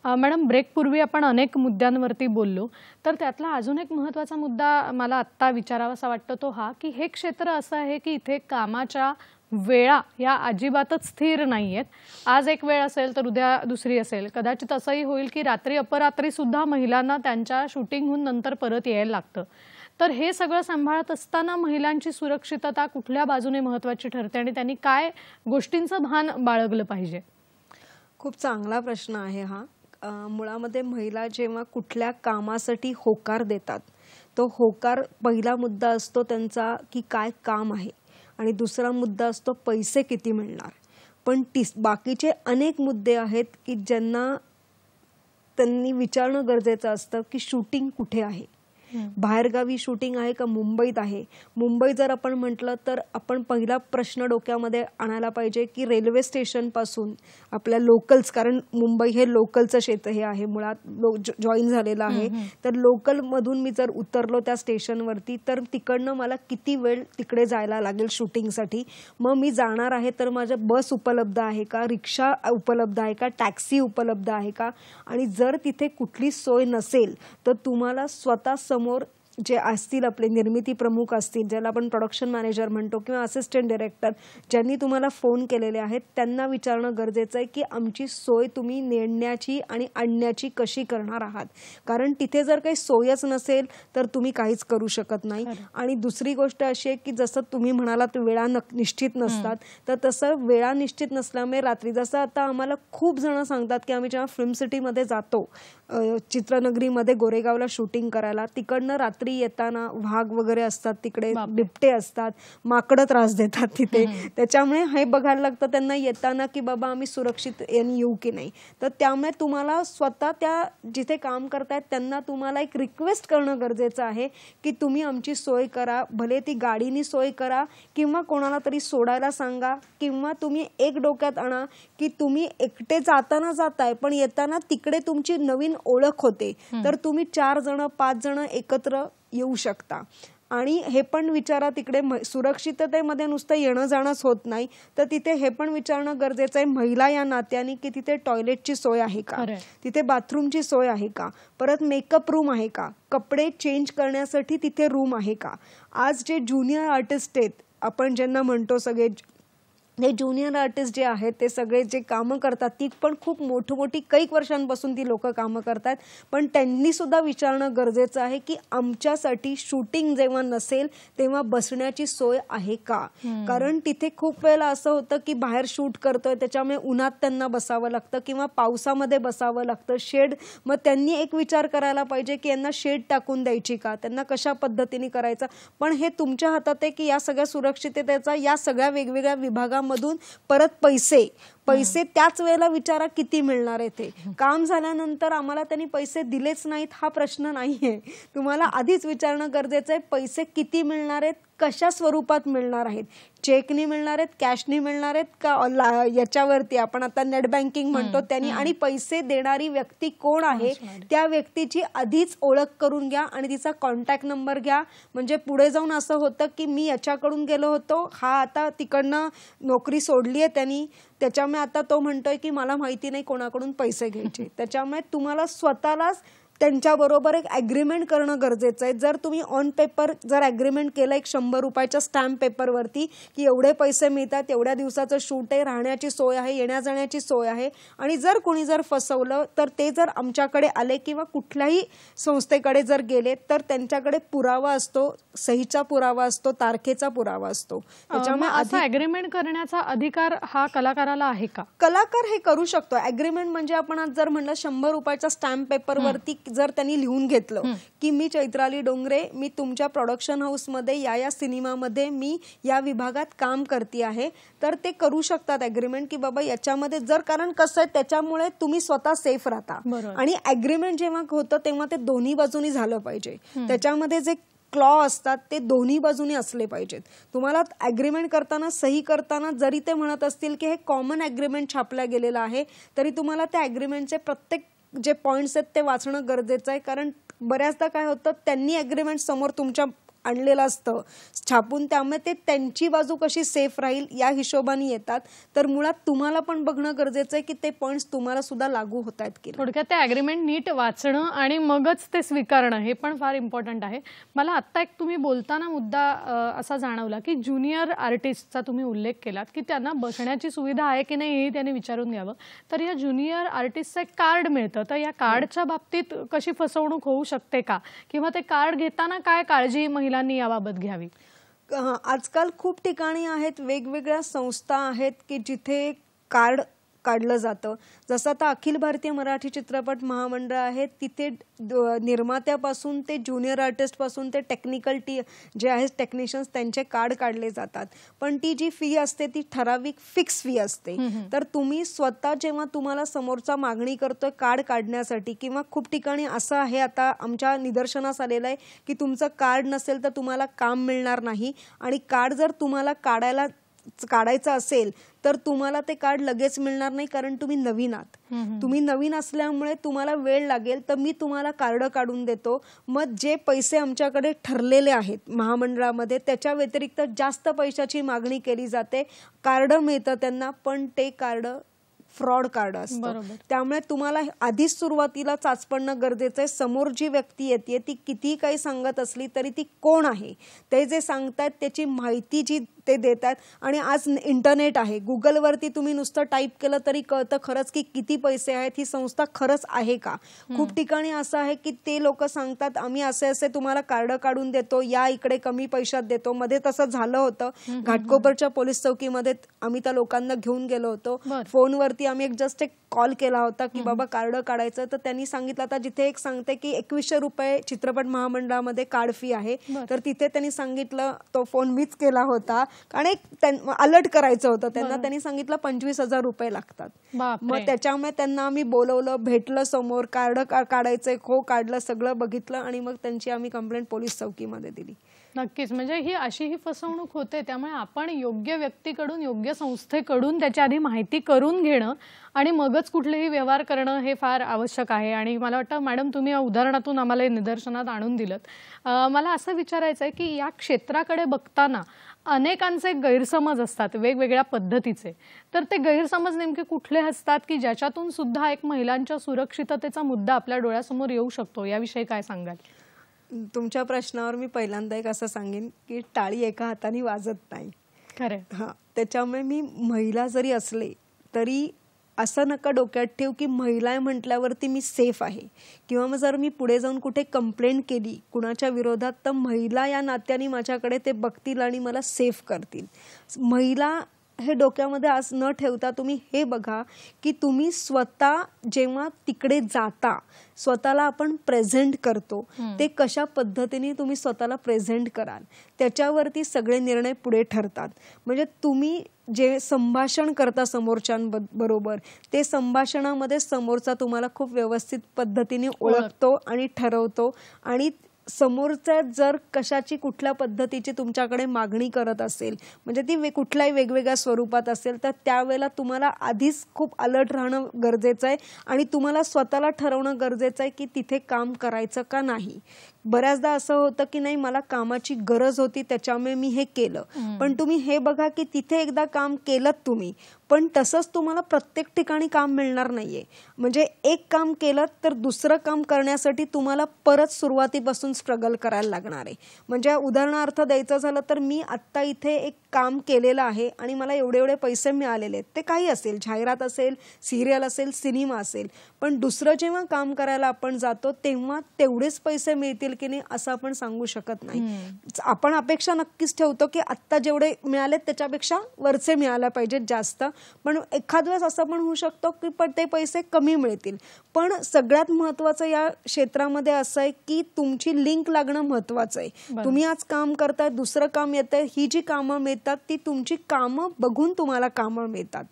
मॅडम, ब्रेकपूर्वी आपण अनेक मुद्द्यांवरती बोललो, तर त्यातला अजून एक महत्त्वाचा मुद्दा मला आत्ता विचारावासा वाटतो तो हा की हे क्षेत्र असं आहे की इथे कामाच्या वेळा या अजिबातच स्थिर नाहीयेत. आज एक वेळ असेल तर उद्या दुसरी असेल. कदाचित असंही होईल की रात्री अपरात्री सुद्धा महिलांना त्यांच्या शूटिंगहून नंतर परत यायला लागतं. तर हे सगळं सांभाळत असताना महिलांची सुरक्षितता कुठल्या बाजूने महत्त्वाची ठरते आणि त्यांनी काय गोष्टींचं भान बाळगलं पाहिजे? खूप चांगला प्रश्न आहे हा. मुळामध्ये महिला जेव्हा कुठल्या कामासाठी होकार देतात, तो होकार पहिला मुद्दा असतो त्यांचा की काय काम आहे आणि दुसरा मुद्दा असतो पैसे किती मिळणार. पण बाकीचे अनेक मुद्दे आहेत की ज्यांना त्यांनी विचारणं गरजेचं असतं की शूटिंग कुठे आहे, बाहेरगावी शूटिंग आहे का मुंबईत आहे. मुंबई जर आपण म्हटलं तर आपण पहिला प्रश्न डोक्यामध्ये आणायला पाहिजे की रेल्वे स्टेशन पासून आपल्या लोकल्स, कारण मुंबई हे लोकलचं क्षेत्र हे आहे मुळात जॉईन झालेलं आहे, तर लोकल मधून मी जर उतरलो त्या स्टेशनवरती तर तिकडनं मला किती वेळ तिकडे जायला लागेल शूटिंगसाठी. मग मी जाणार आहे तर माझ्या बस उपलब्ध आहे का, रिक्षा उपलब्ध आहे का, टॅक्सी उपलब्ध आहे का. आणि जर तिथे कुठली सोय नसेल तर तुम्हाला स्वतः समोर जे असतील आपले निर्मिती प्रमुख असतील, ज्याला आपण प्रोडक्शन मॅनेजर म्हणतो, किंवा असिस्टंट डायरेक्टर ज्यांनी तुम्हाला फोन केलेले आहेत, त्यांना विचारणं गरजेचं आहे की आमची सोय तुम्ही नेण्याची आणि आणण्याची कशी करणार आहात. कारण तिथे जर काही सोयच नसेल तर तुम्ही काहीच करू शकत नाही. आणि दुसरी गोष्ट अशी आहे की जसं तुम्ही म्हणालात वेळा निश्चित नसतात, तर तसं वेळा निश्चित नसल्यामुळे रात्री, जसं आता आम्हाला खूप जण सांगतात की आम्ही जेव्हा फिल्म सिटीमध्ये जातो, चित्रनगरीमध्ये गोरेगावला शूटिंग करायला, तिकडनं रात्री येताना वाघ वगैरे असतात, तिकडे बिबटे असतात, माकडं त्रास देतात तिथे. त्याच्यामुळे हे बघायला लागतं त्यांना येताना की बाबा आम्ही सुरक्षित येऊ की नाही. तर त्यामुळे तुम्हाला स्वतः त्या जिथे काम करतायत त्यांना तुम्हाला एक रिक्वेस्ट करणं गरजेचं आहे की तुम्ही आमची सोय करा. भले ती गाडीनी सोय करा किंवा कोणाला तरी सोडायला सांगा, किंवा तुम्ही एक डोक्यात आणा की तुम्ही एकटे जाताना जाताय पण येताना तिकडे तुमची नवीन ओळख होते, तर तुम्ही 4 जण 5 जण एकत्र येऊ शकता. आणि हे पण विचारा तिकडे सुरक्षिततेमध्ये नुसतं येणं जाणंच होत नाही, तर तिथे हे पण विचारणं गरजेचं आहे महिला या नात्याने की तिथे टॉयलेटची सोय आहे का, तिथे बाथरूमची सोय आहे का, परत मेकअप रूम आहे का, कपडे चेंज करण्यासाठी तिथे रूम आहे का. आज जे ज्युनियर आर्टिस्ट आहेत आपण ज्यांना म्हणतो, सगळे हे ज्युनियर आर्टिस्ट जे आहेत ते सगळे जे कामं करतात ती पण खूप मोठी कैक वर्षांपासून ती लोक कामं करतात, पण त्यांनी सुद्धा विचारणं गरजेचं आहे की आमच्यासाठी शूटिंग जेव्हा नसेल तेव्हा बसण्याची सोय आहे का. कारण तिथे खूप वेळेला असं होतं की बाहेर शूट करतोय त्याच्यामुळे उन्हात त्यांना बसावं लागतं किंवा पावसामध्ये बसावं लागतं, शेड. मग त्यांनी एक विचार करायला पाहिजे की यांना शेड टाकून द्यायची का, त्यांना कशा पद्धतीने करायचं. पण हे तुमच्या हातात आहे की या सगळ्या सुरक्षिततेचा या सगळ्या वेगवेगळ्या विभागांमधून परत पैसे त्याच वेळेला विचारा किती मिळणार आहे. ते काम झाल्यानंतर आम्हाला त्यांनी पैसे दिलेच नाहीत हा प्रश्न नाहीये. तुम्हाला आधीच विचारणं गरजेचं आहे पैसे किती मिळणार आहेत, कशा स्वरूपात मिळणार आहेत, चेकनी मिळणार आहेत, कॅशनी मिळणार आहेत का, याच्यावरती आपण आता नेट बँकिंग म्हणतो त्यांनी. आणि पैसे देणारी व्यक्ती कोण आहे त्या व्यक्तीची आधीच ओळख करून घ्या आणि तिचा कॉन्टॅक्ट नंबर घ्या. म्हणजे पुढे जाऊन असं होतं की मी याच्याकडून गेलो होतो, हा आता तिकडनं नोकरी सोडली आहे त्यांनी, त्याच्यामुळे आता तो म्हणतोय की मला माहिती नाही कोणाकडून पैसे घ्यायचे. त्याच्यामुळे तुम्हाला स्वतःलाच त्यांच्याबरोबर एक ॲग्रीमेंट करणं गरजेचं आहे. जर तुम्ही ऑन पेपर जर ॲग्रीमेंट केलं एक 100 रुपयाच्या स्टॅम्प पेपरवरती की एवढे पैसे मिळतात, एवढ्या दिवसाचं शूट आहे, राहण्याची सोय आहे, येण्या जाण्याची सोय आहे, आणि जर कोणी जर फसवलं तर ते जर आमच्याकडे आले किंवा कुठल्याही संस्थेकडे जर गेले तर त्यांच्याकडे पुरावा असतो, सहीचा पुरावा असतो, तारखेचा पुरावा असतो. त्याच्यामुळे असं ॲग्रीमेंट करण्याचा अधिकार हा कलाकाराला आहे का? कलाकार हे करू शकतो. ॲग्रीमेंट म्हणजे आपण आज जर म्हणलं 100 रुपयाच्या स्टॅम्प पेपरवरती जर त्यांनी लिहून घेतलं की मी चैत्राली डोंगरे, मी तुमच्या प्रोडक्शन हाऊसमध्ये या सिनेमामध्ये मी या विभागात काम करते आहे, तर ते करू शकतात ॲग्रीमेंट की बाबा याच्यामध्ये जर, कारण कसं आहे त्याच्यामुळे तुम्ही स्वतः सेफ राहता. आणि ॲग्रीमेंट जेव्हा होतं तेव्हा ते दोन्ही बाजूनी झालं पाहिजे. त्याच्यामध्ये जे क्लॉ असतात ते दोन्ही बाजूने असले पाहिजेत. तुम्हाला ॲग्रीमेंट करताना, सही करताना जरी ते म्हणत असतील की हे कॉमन ॲग्रीमेंट छापलं गेलेलं आहे, तरी तुम्हाला त्या ॲग्रीमेंटचे प्रत्येक जे पॉइंट्स आहेत ते वाचणं गरजेचं आहे. कारण बऱ्याचदा काय होतं त्यांनी ॲग्रीमेंट समोर तुमच्या आणलेलं असतं छापून, त्यामुळे ते त्यांची बाजू कशी सेफ राहील या हिशोबाने येतात. तर मुळात तुम्हाला पण बघणं गरजेचं आहे की ते पॉइंट्स तुम्हाला सुद्धा लागू होत आहेत की. थोडक्यात ते ॲग्रीमेंट नीट वाचणं आणि मगच ते स्वीकारणं हे पण फार इम्पॉर्टंट आहे. मला आत्ता एक तुम्ही बोलताना मुद्दा असा जाणवला की ज्युनियर आर्टिस्टचा तुम्ही उल्लेख केलात की त्यांना बसण्याची सुविधा आहे की नाही हे त्यांनी विचारून घ्यावं. तर या ज्युनियर आर्टिस्टचं एक कार्ड मिळतं, तर या कार्डच्या बाबतीत कशी फसवणूक होऊ शकते का, किंवा ते कार्ड घेताना काय काळजी महिलांनी याबाबत घ्यावी? आजकाल खूप ठिकाणी आहेत, वेगवेगळ्या संस्था आहेत की जिथे कार्ड काढलं जातं. जसं आता अखिल भारतीय मराठी चित्रपट महामंडळ आहे, तिथे निर्मात्यापासून ते ज्युनियर आर्टिस्टपासून ते टेक्निकल जे आहेत टेक्निशियन्स त्यांचे कार्ड काढले जातात. पण ती जी फी असते ती ठराविक फिक्स फी असते. तर तुम्ही स्वतः जेव्हा तुम्हाला समोरचा मागणी करतोय कार्ड काढण्यासाठी, किंवा खूप ठिकाणी असं आहे आता आमच्या निदर्शनास आलेलं आहे की तुमचं कार्ड नसेल तर तुम्हाला काम मिळणार नाही, आणि कार्ड जर तुम्हाला काढायचं असेल तर तुम्हाला ते कार्ड लगेच मिळणार नाही, कारण तुम्ही नवीन आहात. तुम्ही नवीन असल्यामुळे तुम्हाला वेळ लागेल. तर मी तुम्हाला कार्ड काढून देतो, मग जे पैसे आमच्याकडे ठरलेले आहेत महामंडळामध्ये त्याच्या व्यतिरिक्त जास्त पैशाची मागणी केली जाते. कार्ड मिळतं त्यांना, पण ते कार्ड फ्रॉड कार्ड असतं. त्यामुळे तुम्हाला आधीच सुरुवातीला चाचपणं गरजेचं आहे. समोर जी व्यक्ती येते ती कितीही काही सांगत असली तरी ती कोण आहे, ते जे सांगतायत त्याची माहिती जी ते देतात. आणि आज इंटरनेट आहे, गुगलवरती तुम्ही नुसतं टाईप केलं तरी कळतं खरंच की किती पैसे आहेत, ही संस्था खरंच आहे का. खूप ठिकाणी असं आहे की ते लोक सांगतात आम्ही असे असे तुम्हाला कार्ड काढून देतो, या इकडे कमी पैशात देतो. मध्ये तसं झालं होतं घाटकोपरच्या पोलीस चौकीमध्ये, आम्ही त्या लोकांना घेऊन गेलो होतो. फोनवरती आम्ही जस्ट एक कॉल केला होता की बाबा कार्ड काढायचं, तर त्यांनी सांगितलं आता जिथे एक सांगते की 2100 रुपये चित्रपट महामंडळामध्ये कार्ड फी आहे, तर तिथे त्यांनी सांगितलं, तो फोन मीच केला होता आणि अलर्ट करायचं होतं त्यांना, त्यांनी सांगितलं 25,000 रुपये लागतात. मग त्याच्यामुळे त्यांना आम्ही बोलवलं, भेटलं समोर, कार्ड काढायचंय, काढलं, सगळं बघितलं आणि मग त्यांची आम्ही कंप्लेंट पोलीस चौकीमध्ये दिली. नक्कीच, म्हणजे ही अशी ही फसवणूक होते. त्यामुळे आपण योग्य व्यक्तीकडून, योग्य संस्थेकडून त्याची आधी माहिती करून घेणं आणि मगच कुठलेही व्यवहार करणं हे फार आवश्यक आहे. आणि मला वाटतं मॅडम तुम्ही या उदाहरणातून आम्हाला निदर्शनात आणून दिलं. मला असं विचारायचं आहे की या क्षेत्राकडे बघताना अनेकांचे गैरसमज असतात वेगवेगळ्या पद्धतीचे, तर ते गैरसमज नेमके कुठले असतात की ज्याच्यातून सुद्धा एक महिलांच्या सुरक्षिततेचा मुद्दा आपल्या डोळ्यासमोर येऊ शकतो, याविषयी काय सांगाल? तुमच्या प्रश्नावर मी पहिल्यांदा एक असं सांगेन की टाळी एका हाताने वाजत नाही. खरं. हां, त्याच्यामुळे मी महिला जरी असले तरी असं नका डोक्यात ठेवू की महिला आहे म्हटल्यावरती मी सेफ आहे, किंवा मग जर मी पुढे जाऊन कुठे कंप्लेंट केली कुणाच्या विरोधात तर महिला या नात्याने माझ्याकडे ते बघतील आणि मला सेफ करतील. महिला हे डोक्यामध्ये आज न ठेवता तुम्ही हे बघा की तुम्ही स्वतः जेव्हा तिकडे जाता, स्वतःला आपण प्रेझेंट करतो, ते कशा पद्धतीने तुम्ही स्वतःला प्रेझेंट कराल त्याच्यावरती सगळे निर्णय पुढे ठरतात. म्हणजे तुम्ही जे संभाषण करता समोरच्यांबरोबर, ते संभाषणामध्ये समोरचा तुम्हाला खूप व्यवस्थित पद्धतीने ओळखतो आणि ठरवतो. आणि समोरचा जर कशाची कुठल्या पद्धतीची तुमच्याकडे मागणी करत असेल, म्हणजे ती कुठल्याही वेगवेगळ्या स्वरूपात असेल, तर त्यावेळेला तुम्हाला आधीच खूप अलर्ट राहणं गरजेचं आहे आणि तुम्हाला स्वतःला ठरवणं गरजेचं आहे की तिथे काम करायचं का नाही. बऱ्याचदा असं होतं की नाही मला कामाची गरज होती त्याच्यामुळे मी हे केलं, पण तुम्ही हे बघा की तिथे एकदा काम केलं तुम्ही, पण तसंच तुम्हाला प्रत्येक ठिकाणी काम मिळणार नाहीये. म्हणजे एक काम केलं तर दुसरं काम करण्यासाठी तुम्हाला परत सुरुवातीपासून स्ट्रगल करायला लागणार आहे. म्हणजे उदाहरणार्थ द्यायचं झालं तर मी आत्ता इथे एक काम केलेलं आहे आणि मला एवढे एवढे पैसे मिळालेले आहेत, ते काही असेल, जाहिरात असेल, सिरियल असेल, सिनेमा असेल, पण दुसरं जेव्हा काम करायला आपण जातो तेव्हा तेवढेच पैसे मिळतील की नाही असं आपण सांगू शकत नाही. आपण अपेक्षा नक्कीच ठेवतो की आत्ता जेवढे मिळालेत त्याच्यापेक्षा वरचे मिळायला पाहिजेत जास्त, पण एखाद वेळेस असं पण होऊ शकतो की पण ते पैसे कमी मिळतील. पण सगळ्यात महत्वाचं या क्षेत्रामध्ये असं आहे की तुमची लिंक लागणं महत्वाचं आहे. तुम्ही आज काम करताय, दुसरं काम येतंय, ही जी कामं मिळतात ती तुमची कामं बघून तुम्हाला कामं मिळतात.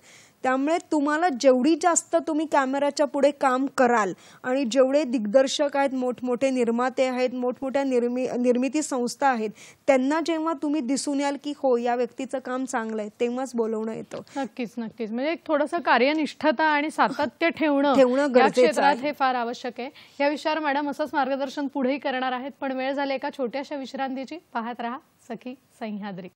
त्यामुळे तुम्हाला जेवढी जास्त तुम्ही कॅमेऱ्याच्या पुढे काम कराल आणि जेवढे दिग्दर्शक आहेत, मोठमोठे निर्माते आहेत, मोठमोठ्या निर्मिती संस्था आहेत, त्यांना जेव्हा तुम्ही दिसून याल की हो या व्यक्तीचं काम चांगलं आहे, तेव्हाच बोलवणं येतं. नक्कीच नक्कीच, म्हणजे एक थोडंसं कार्यनिष्ठता आणि सातत्य ठेवणं गरजेचं आहे. हे फार आवश्यक आहे. या विषयावर मॅडम असंच मार्गदर्शन पुढेही करणार आहेत, पण वेळ झाली एका छोट्याशा विश्रांतीची. पाहत रहा सखी सह्याद्री.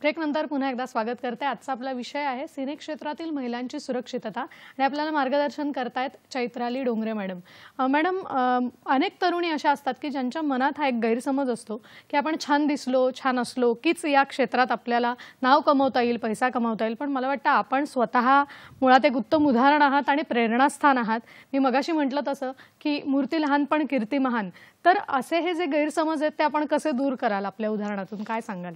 ब्रेक नंतर पुन्हा एकदा स्वागत करते. आजचा आपला विषय आहे सिने क्षेत्रातील महिलांची सुरक्षितता आणि आपल्याला मार्गदर्शन करतायत चैत्राली डोंगरे मॅडम. मॅडम, अनेक तरुणी अशा असतात की ज्यांच्या मनात हा एक गैरसमज असतो की आपण छान दिसलो, छान असलो कीच या क्षेत्रात आपल्याला नाव कमवता येईल, पैसा कमवता येईल. पण मला वाटतं आपण स्वतः मुळात एक उत्तम उदाहरण आहात आणि प्रेरणास्थान आहात. मी मगाशी म्हटलं तसं की मूर्ती लहान पण कीर्ती महान. तर असे हे जे गैरसमज आहेत ते आपण कसे दूर कराल आपल्या उदाहरणातून काय सांगाल?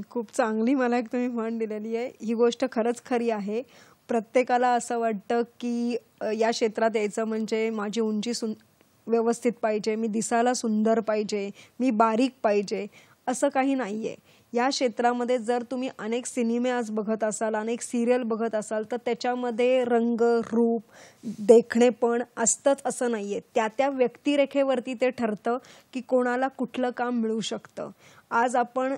खूप चांगली मला एक तुम्ही म्हण दिलेली आहे. ही गोष्ट खरंच खरी आहे. प्रत्येकाला असं वाटतं की या क्षेत्रात यायचं म्हणजे माझी उंची व्यवस्थित पाहिजे, मी दिसायला सुंदर पाहिजे, मी बारीक पाहिजे, असं काही नाही आहे. या क्षेत्रामध्ये जर तुम्ही अनेक सिनेमे आज बघत असाल, अनेक सिरियल बघत असाल, तर त्याच्यामध्ये रंग, रूप, देखणेपण असतंच असं नाही आहे. त्या व्यक्तिरेखेवरती ते ठरतं की कोणाला कुठलं काम मिळू शकतं. आज आपण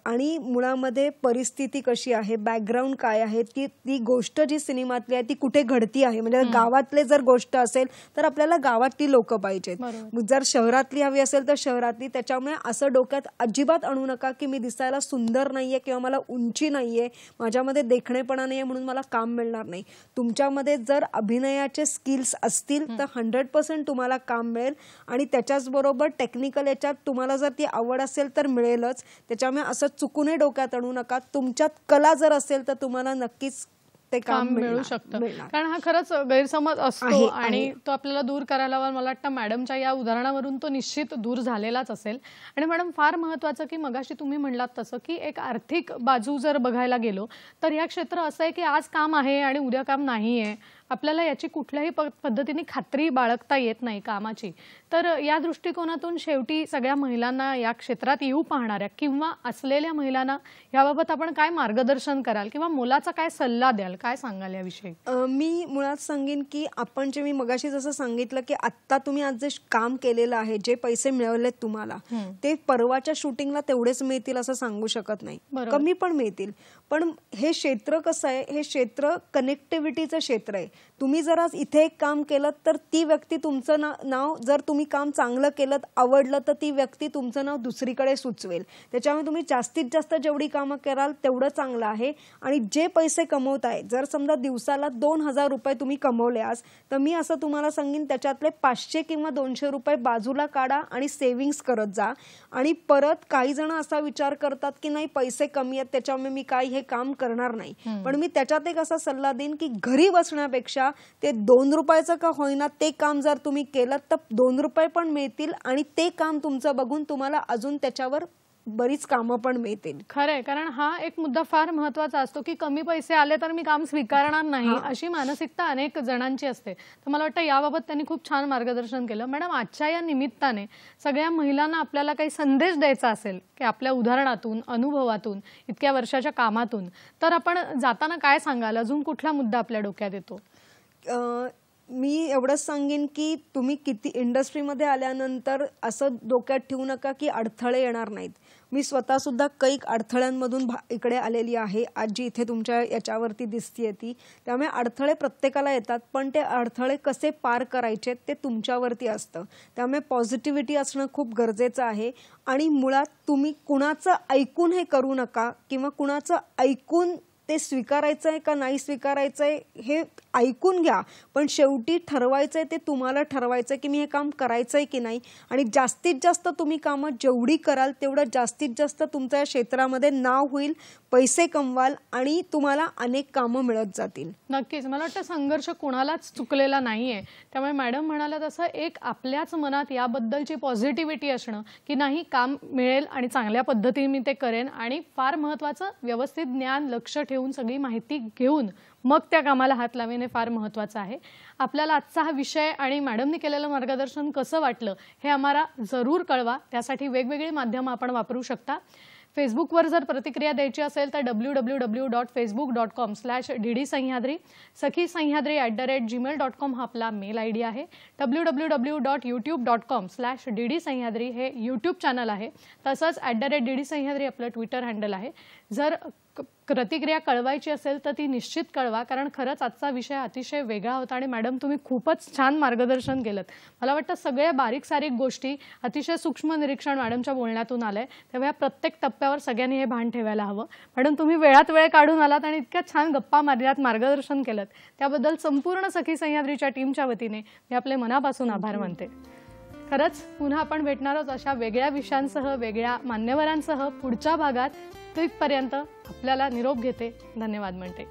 आणि मुळामध्ये परिस्थिती कशी आहे, बॅकग्राऊंड काय आहे, ती गोष्ट जी सिनेमातली आहे ती कुठे घडती आहे. म्हणजे गावातले जर गोष्ट असेल तर आपल्याला गावातली लोक पाहिजेत, जर शहरातली हवी असेल तर शहरातली. त्याच्यामुळे असं डोक्यात अजिबात आणू नका की मी दिसायला सुंदर नाहीये किंवा मला उंची नाहीये, माझ्यामध्ये देखणेपणा नाहीये म्हणून मला काम मिळणार नाही. तुमच्यामध्ये जर अभिनयाचे स्किल्स असतील तर 100% तुम्हाला काम मिळेल. आणि त्याच्याच बरोबर टेक्निकल याच्यात तुम्हाला जर ती आवड असेल तर मिळेलच. त्याच्यामुळे असं चुकूनही डोक्यात आणू नका. तुमच्यात कला जर असेल तर तुम्हाला नक्कीच ते काम मिळू शकतं. कारण हा खरंच गैरसमज असतो आणि तो आपल्याला दूर करायला हवा. मला वाटतं मॅडमच्या या उदाहरणावरून तो निश्चित दूर झालेलाच असेल. आणि मॅडम फार महत्वाचं की मगाशी तुम्ही म्हणलात तसं की एक आर्थिक बाजू जर बघायला गेलो तर या क्षेत्र असं आहे की आज काम आहे आणि उद्या काम नाही आहे. आपल्याला याची कुठल्याही पद्धतीने खात्री बाळगता येत नाही कामाची. तर या दृष्टिकोनातून शेवटी सगळ्या महिलांना या क्षेत्रात येऊ पाहणाऱ्या किंवा असलेल्या महिलांना याबाबत आपण काय मार्गदर्शन कराल किंवा मोलाचा काय सल्ला द्याल, काय सांगाल याविषयी? मी मुळात सांगेन की आपण जे मी मगाशी जसं सांगितलं की आत्ता तुम्ही आज जे काम केलेलं आहे, जे पैसे मिळवलेत तुम्हाला, ते परवाच्या शूटिंगला तेवढेच मिळतील असं सांगू शकत नाही, कमी पण मिळतील. पण हे क्षेत्र कसं आहे, हे क्षेत्र कनेक्टिव्हिटीचं क्षेत्र आहे. तुम्ही जर आज इथे एक काम केलं तर ती व्यक्ती तुमचं नाव जर तुम्ही काम चांगलं केलं, आवडलं, तर ती व्यक्ती तुमचं नाव दुसरीकडे सुचवेल. त्याच्यामुळे तुम्ही जास्तीत जास्त जेवढी कामं कराल तेवढं चांगलं आहे. आणि जे पैसे कमवताय, जर समजा दिवसाला 2,000 रुपये तुम्ही कमवले आज, तर मी असं तुम्हाला सांगेन त्याच्यातले 500 किंवा 200 रुपये बाजूला काढा आणि सेव्हिंग्स करत जा. आणि परत काही जण असा विचार करतात की नाही पैसे कमी आहेत त्याच्यामुळे मी काय हे काम करणार नाही. पण मी त्याच्यात एक असा सल्ला देईन की घरी बसण्यापेक्षा ते 2 रुपयाचं का होईना ते काम जर तुम्ही केलं तर 2 रुपये पण मिळतील आणि ते काम तुमचं बघून तुम्हाला अजून त्याच्यावर बरीच कामं पण मिळतील. खरंय, कारण हा एक मुद्दा फार महत्वाचा असतो की कमी पैसे आले तर मी काम स्वीकारणार नाही, अशी मानसिकता अनेक जणांची असते. तर मला वाटतं याबाबत त्यांनी खूप छान मार्गदर्शन केलं. मॅडम, आजच्या या निमित्ताने सगळ्या महिलांना आपल्याला काही संदेश द्यायचा असेल की आपल्या उदाहरणातून, अनुभवातून, इतक्या वर्षाच्या कामातून, तर आपण जाताना काय सांगाल? अजून कुठला मुद्दा आपल्या डोक्यात येतो? मी एवढंच सांगेन की तुम्ही किती इंडस्ट्रीमध्ये आल्यानंतर असं डोक्यात ठेवू नका की अडथळे येणार नाहीत. मी स्वतः सुद्धा कैक अडथळ्यांमधून इकडे आलेली आहे, आज जी इथे तुमच्या याच्यावरती दिसतीये ती. त्यामुळे अडथळे प्रत्येकाला येतात, पण ते अडथळे कसे पार करायचे ते तुमच्यावरती असतं. त्यामुळे पॉझिटिव्हिटी असणं खूप गरजेचं आहे. आणि मुळात तुम्ही कुणाचं ऐकून हे करू नका किंवा कुणाचं ऐकून ते स्वीकारायचं आहे का नाही स्वीकारायचं आहे हे ऐकून घ्या, पण शेवटी ठरवायचं आहे ते तुम्हाला ठरवायचं आहे की मी हे काम करायचं आहे की नाही. आणि जास्तीत जास्त तुम्ही कामं जेवढी कराल तेवढं जास्तीत जास्त तुमच्या या क्षेत्रामध्ये नाव होईल, पैसे कमवाल आणि तुम्हाला अनेक कामं मिळत जातील. नक्कीच. मला वाटतं संघर्ष कोणालाच चुकलेला नाहीये. त्यामुळे मॅडम म्हणाल्या तसं एक आपल्याच मनात याबद्दलची पॉझिटिव्हिटी असणं की नाही, काम मिळेल आणि चांगल्या पद्धतीने मी ते करेन. आणि फार महत्त्वाचं, व्यवस्थित ज्ञान, लक्ष ठेवून सगळी माहिती घेऊन मग त्या कामाला हात लावेन, हे फार महत्त्वाचं आहे. आपल्याला आजचा हा विषय आणि मॅडमनी केलेलं मार्गदर्शन कसं वाटलं हे आम्हाला जरूर कळवा. त्यासाठी वेगवेगळी माध्यमं आपण वापरू शकता. फेसबुकवर जर प्रतिक्रिया द्यायची असेल तर www.facebook.com/DD सह्याद्री, सखी सह्याद्री @gmail.com हा आपला मेल ID आहे. www.youtube.com/DD सह्याद्री हे यूट्यूब चॅनल आहे. तसंच @DD सह्याद्री आपलं ट्विटर हँडल आहे. जर प्रतिक्रिया कळवायची असेल तर ती निश्चित कळवा, कारण खरंच आजचा विषय अतिशय वेगळा होता आणि मॅडम तुम्ही खूपच छान मार्गदर्शन केलं. मला वाटतं सगळ्या बारीक सारीक गोष्टी, अतिशय सूक्ष्म निरीक्षण मॅडमच्या बोलण्यातून आलंय. तेव्हा प्रत्येक टप्प्यावर सगळ्यांनी हे भान ठेवायला हवं. मॅडम, तुम्ही वेळात वेळ काढून आलात आणि इतक्या छान गप्पा मारल्यात, मार्गदर्शन केलं, त्याबद्दल संपूर्ण सखी सह्याद्रीच्या टीमच्या वतीने मी आपले मनापासून आभार मानते. खरंच पुन्हा आपण भेटणार आहोत अशा वेगळ्या विषयांसह, वेगळ्या मान्यवरांसह पुढच्या भागात. तिथपर्यंत आपल्याला निरोप घेते, धन्यवाद म्हणते.